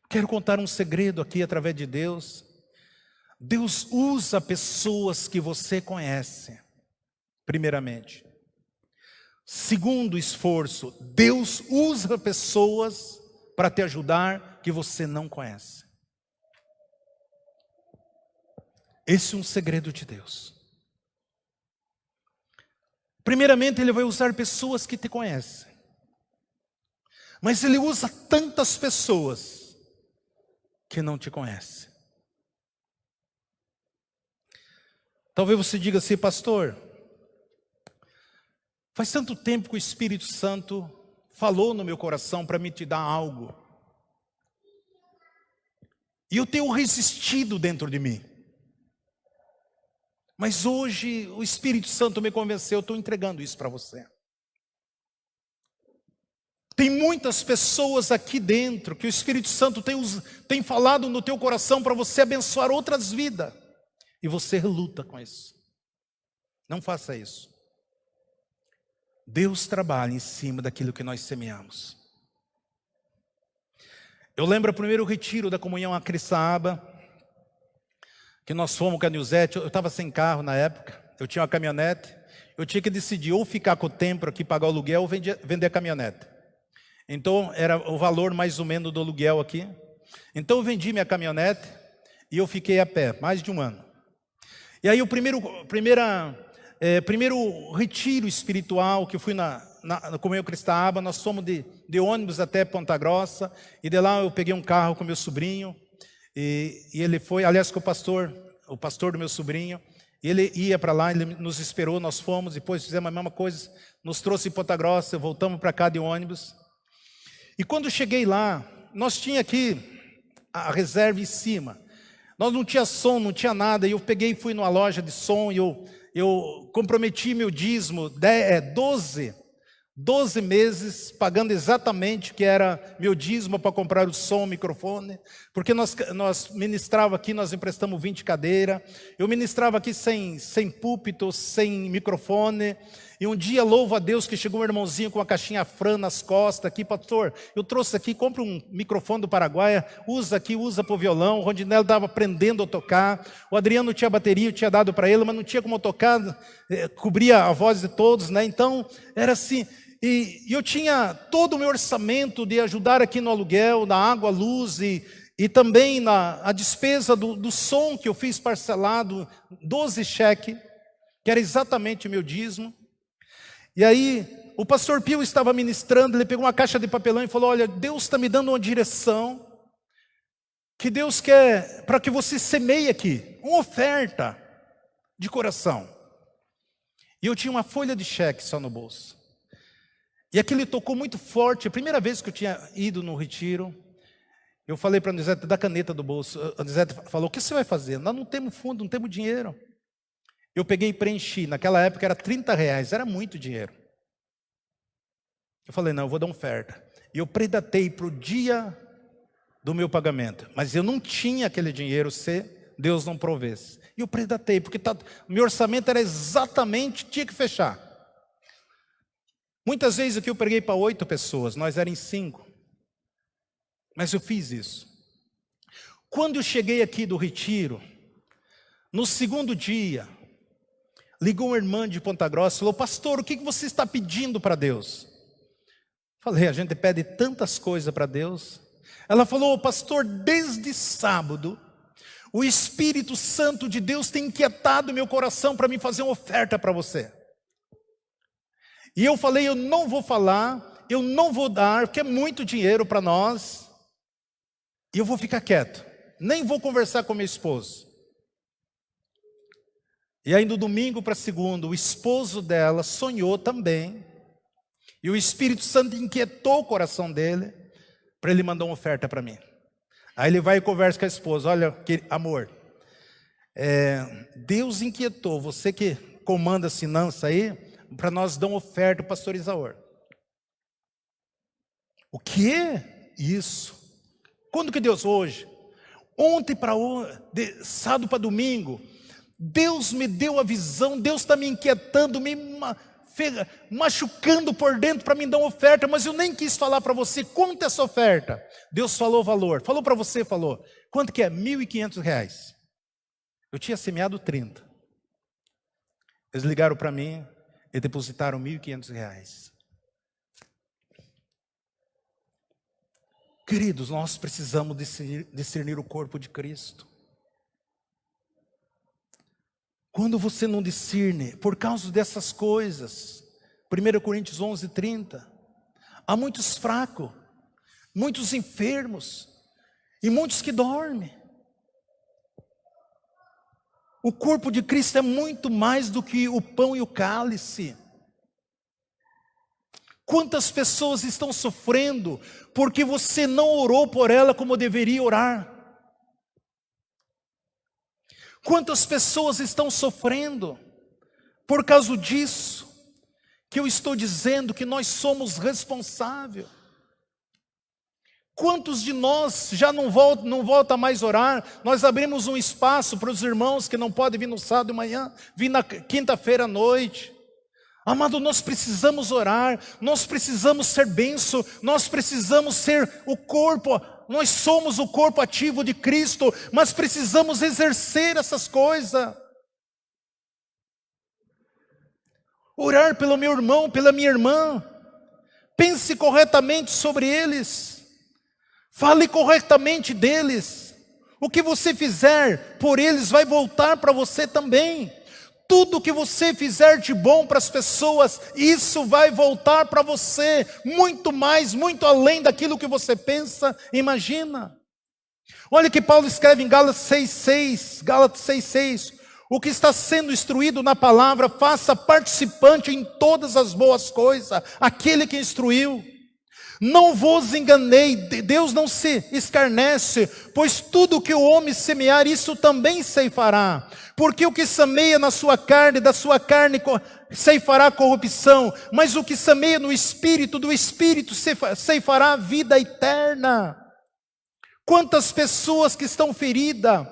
Quero contar um segredo aqui através de Deus. Deus usa pessoas que você conhece, primeiramente. Segundo esforço, Deus usa pessoas para te ajudar que você não conhece. Esse é um segredo de Deus. Primeiramente, Ele vai usar pessoas que te conhecem. Mas Ele usa tantas pessoas que não te conhece. Talvez você diga assim, pastor, faz tanto tempo que o Espírito Santo falou no meu coração para me te dar algo. E eu tenho resistido dentro de mim. Mas hoje o Espírito Santo me convenceu, eu estou entregando isso para você. Tem muitas pessoas aqui dentro que o Espírito Santo tem falado no teu coração para você abençoar outras vidas. E você reluta com isso. Não faça isso. Deus trabalha em cima daquilo que nós semeamos. Eu lembro o primeiro retiro da comunhão a Criçaba, que nós fomos com a Nilzete. Eu estava sem carro na época, eu tinha uma caminhonete. Eu tinha que decidir ou ficar com o templo aqui, pagar o aluguel, ou vender a caminhonete. Então era o valor mais ou menos do aluguel aqui. Então eu vendi minha caminhonete e eu fiquei a pé, mais de um ano. E aí o primeiro retiro espiritual que eu fui na Comunhão Criçaba, nós fomos de ônibus até Ponta Grossa, e de lá eu peguei um carro com meu sobrinho, e ele foi, aliás, com o pastor do meu sobrinho, e ele ia para lá, ele nos esperou, nós fomos, depois fizemos a mesma coisa, nos trouxe em Ponta Grossa, voltamos para cá de ônibus. E quando eu cheguei lá, nós tinha aqui a reserva em cima. Nós não tinha som, não tinha nada, e eu peguei e fui numa loja de som, e eu comprometi meu dízimo, 12 meses, pagando exatamente o que era meu dízimo para comprar o som, o microfone, porque nós ministrava aqui, nós emprestamos 20 cadeiras, eu ministrava aqui sem púlpito, sem microfone, e um dia, louvo a Deus, que chegou um irmãozinho com uma caixinha Fran nas costas aqui, pastor, eu trouxe aqui, compra um microfone do Paraguai, usa aqui, usa para o violão. O Rondinelli estava aprendendo a tocar, o Adriano tinha bateria, eu tinha dado para ele, mas não tinha como tocar, cobria a voz de todos, né? Então, era assim, e eu tinha todo o meu orçamento de ajudar aqui no aluguel, na água, luz, e também a despesa do som que eu fiz parcelado, 12 cheques, que era exatamente o meu dízimo. E aí, o pastor Pio estava ministrando, ele pegou uma caixa de papelão e falou: olha, Deus está me dando uma direção, que Deus quer para que você semeie aqui, uma oferta de coração. E eu tinha uma folha de cheque só no bolso. E aquilo tocou muito forte. A primeira vez que eu tinha ido no retiro, eu falei para a Anisete, da caneta do bolso. A Anisete falou: o que você vai fazer? Nós não temos fundo, não temos dinheiro. Eu peguei e preenchi, naquela época era R$30, era muito dinheiro. Eu falei: não, eu vou dar uma oferta. E eu predatei para o dia do meu pagamento, mas eu não tinha aquele dinheiro se Deus não provesse. E eu predatei, porque meu orçamento era exatamente, tinha que fechar. Muitas vezes aqui eu preguei para 8 pessoas, nós éramos 5. Mas eu fiz isso. Quando eu cheguei aqui do retiro, no segundo dia, ligou uma irmã de Ponta Grossa e falou: pastor, o que você está pedindo para Deus? Falei: a gente pede tantas coisas para Deus. Ela falou: pastor, desde sábado, o Espírito Santo de Deus tem inquietado meu coração para me fazer uma oferta para você. E eu falei: eu não vou falar, eu não vou dar, porque é muito dinheiro para nós, e eu vou ficar quieto, nem vou conversar com meu esposo. E aí no domingo para segunda, o esposo dela sonhou também, e o Espírito Santo inquietou o coração dele, para ele mandar uma oferta para mim. Aí ele vai e conversa com a esposa: olha, amor, Deus inquietou, você que comanda a finança aí, para nós dar uma oferta para o pastor Isaor. O quê? Isso. Quando que Deus? Hoje. Ontem para hoje, sábado para domingo, Deus me deu a visão, Deus está me inquietando, me machucando por dentro para me dar uma oferta, mas eu nem quis falar para você quanto é essa oferta. Deus falou o valor, falou para você, falou, quanto que é? R$1.500. Eu tinha semeado 30. Eles ligaram para mim e depositaram R$1.500. Queridos, nós precisamos discernir o corpo de Cristo. Quando você não discerne, por causa dessas coisas, 1 Coríntios 11:30, há muitos fracos, muitos enfermos, e muitos que dormem. O corpo de Cristo é muito mais do que o pão e o cálice. Quantas pessoas estão sofrendo, porque você não orou por ela como deveria orar? Quantas pessoas estão sofrendo por causa disso, que eu estou dizendo que nós somos responsáveis? Quantos de nós já não volta mais orar? Nós abrimos um espaço para os irmãos que não podem vir no sábado de manhã, vir na quinta-feira à noite. Amado, nós precisamos orar, nós precisamos ser bênção, nós precisamos ser o corpo, nós somos o corpo ativo de Cristo, mas precisamos exercer essas coisas. Orar pelo meu irmão, pela minha irmã, pense corretamente sobre eles, fale corretamente deles. O que você fizer por eles vai voltar para você também. Tudo que você fizer de bom para as pessoas, isso vai voltar para você, muito mais, muito além daquilo que você pensa, imagina. Olha que Paulo escreve em Gálatas 6,6, o que está sendo instruído na palavra, faça participante em todas as boas coisas, aquele que instruiu. Não vos enganei, Deus não se escarnece, pois tudo que o homem semear, isso também ceifará. Porque o que semeia na sua carne, da sua carne ceifará corrupção, mas o que semeia no Espírito, do Espírito ceifará a vida eterna. Quantas pessoas que estão feridas,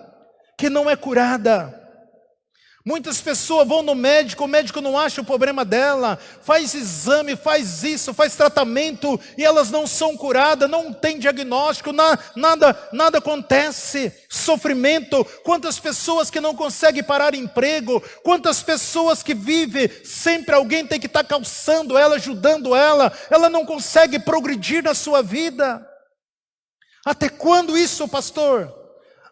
que não é curada. Muitas pessoas vão no médico, o médico não acha o problema dela, faz exame, faz isso, faz tratamento, e elas não são curadas, não tem diagnóstico, nada acontece, sofrimento. Quantas pessoas que não conseguem parar emprego, quantas pessoas que vivem, sempre alguém tem que estar calçando ela, ajudando ela não consegue progredir na sua vida. Até quando isso, pastor?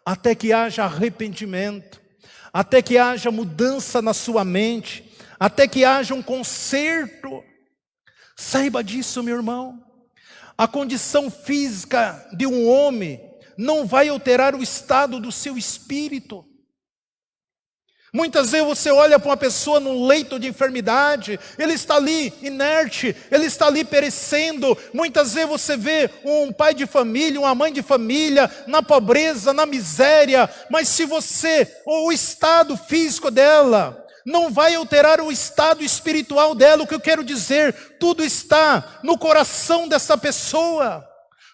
Até que haja arrependimento, até que haja mudança na sua mente, até que haja um conserto. Saiba disso, meu irmão. A condição física de um homem não vai alterar o estado do seu espírito. Muitas vezes você olha para uma pessoa num leito de enfermidade, ele está ali inerte, ele está ali perecendo. Muitas vezes você vê um pai de família, uma mãe de família, na pobreza, na miséria, mas se você, ou o estado físico dela, não vai alterar o estado espiritual dela. O que eu quero dizer, tudo está no coração dessa pessoa.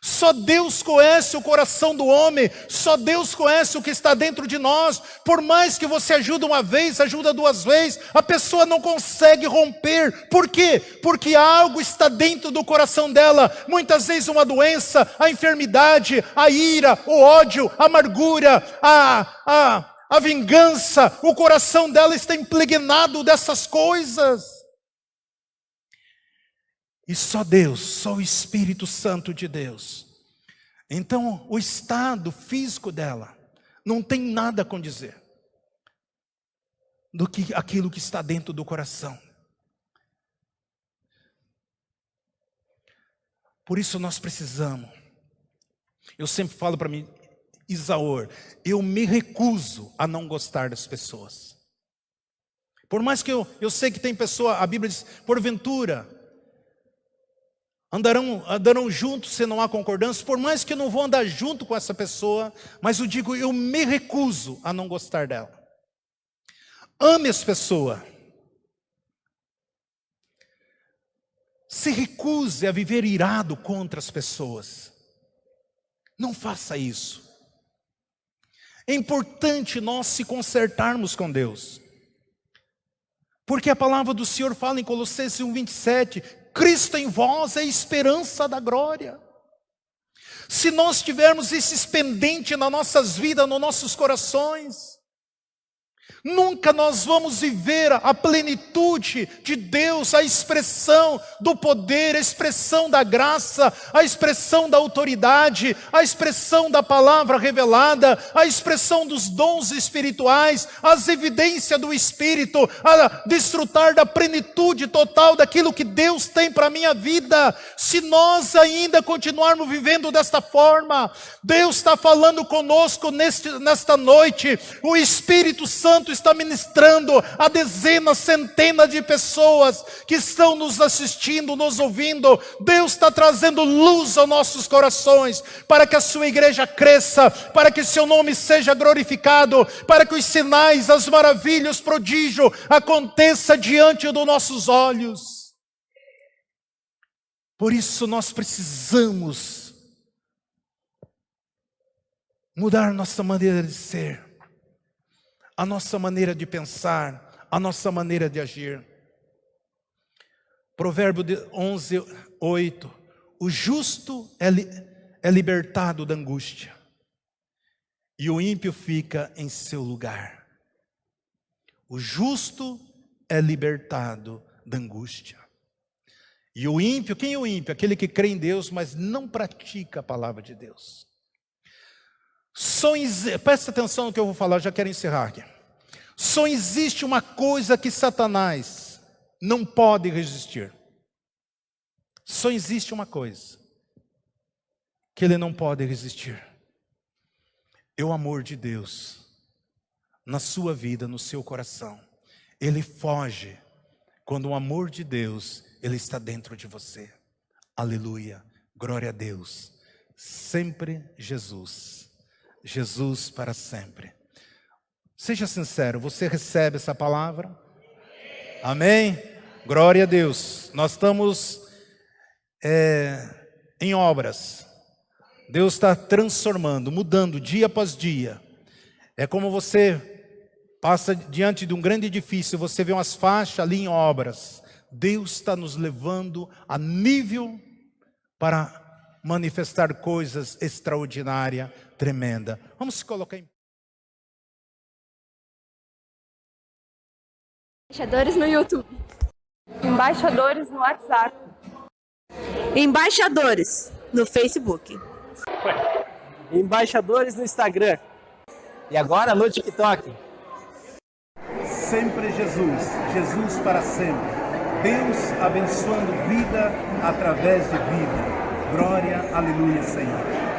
Só Deus conhece o coração do homem, só Deus conhece o que está dentro de nós. Por mais que você ajude uma vez, ajuda duas vezes, a pessoa não consegue romper. Por quê? Porque algo está dentro do coração dela. Muitas vezes uma doença, a enfermidade, a ira, o ódio, a amargura, a vingança. O coração dela está impregnado dessas coisas. E só Deus, só o Espírito Santo de Deus. Então, o estado físico dela não tem nada a condizer do que aquilo que está dentro do coração. Por isso nós precisamos. Eu sempre falo para mim, Isaor, eu me recuso a não gostar das pessoas. Por mais que eu sei que tem pessoa, a Bíblia diz, porventura andarão juntos se não há concordância, por mais que eu não vou andar junto com essa pessoa, mas eu digo, eu me recuso a não gostar dela. Ame as pessoas. Se recuse a viver irado contra as pessoas. Não faça isso. É importante nós se consertarmos com Deus. Porque a palavra do Senhor fala em Colossenses 1:27, Cristo em vós é a esperança da glória. Se nós tivermos esses pendentes nas nossas vidas, nos nossos corações, nunca nós vamos viver a plenitude de Deus, a expressão do poder, a expressão da graça, a expressão da autoridade, a expressão da palavra revelada, a expressão dos dons espirituais, as evidências do Espírito, a desfrutar da plenitude total daquilo que Deus tem para a minha vida. Se nós ainda continuarmos vivendo desta forma, Deus está falando conosco nesta noite. O Espírito Santo está ministrando a dezenas, centenas de pessoas que estão nos assistindo, nos ouvindo. Deus está trazendo luz aos nossos corações, para que a sua igreja cresça, para que seu nome seja glorificado, para que os sinais, as maravilhas, prodígio aconteça diante dos nossos olhos. Por isso nós precisamos mudar nossa maneira de ser, a nossa maneira de pensar, a nossa maneira de agir. Provérbio 11, 8. O justo é libertado da angústia, e o ímpio fica em seu lugar. O justo é libertado da angústia. E o ímpio, quem é o ímpio? Aquele que crê em Deus, mas não pratica a palavra de Deus. Presta atenção no que eu vou falar, eu já quero encerrar aqui. Só existe uma coisa que Satanás não pode resistir. Só existe uma coisa que ele não pode resistir. É o amor de Deus na sua vida, no seu coração. Ele foge quando o amor de Deus, ele está dentro de você. Aleluia, glória a Deus. Sempre Jesus. Jesus para sempre. Seja sincero, você recebe essa palavra? Amém? Glória a Deus. Nós estamos em obras. Deus está transformando, mudando dia após dia. É como você passa diante de um grande edifício, você vê umas faixas ali em obras. Deus está nos levando a nível para manifestar coisas extraordinárias, tremendas. Vamos se colocar em...
Embaixadores no YouTube.
Embaixadores no WhatsApp.
Embaixadores no Facebook.
Embaixadores no Instagram. E agora no TikTok.
Sempre Jesus, Jesus para sempre. Deus abençoando vida através de vida. Glória, aleluia, Senhor.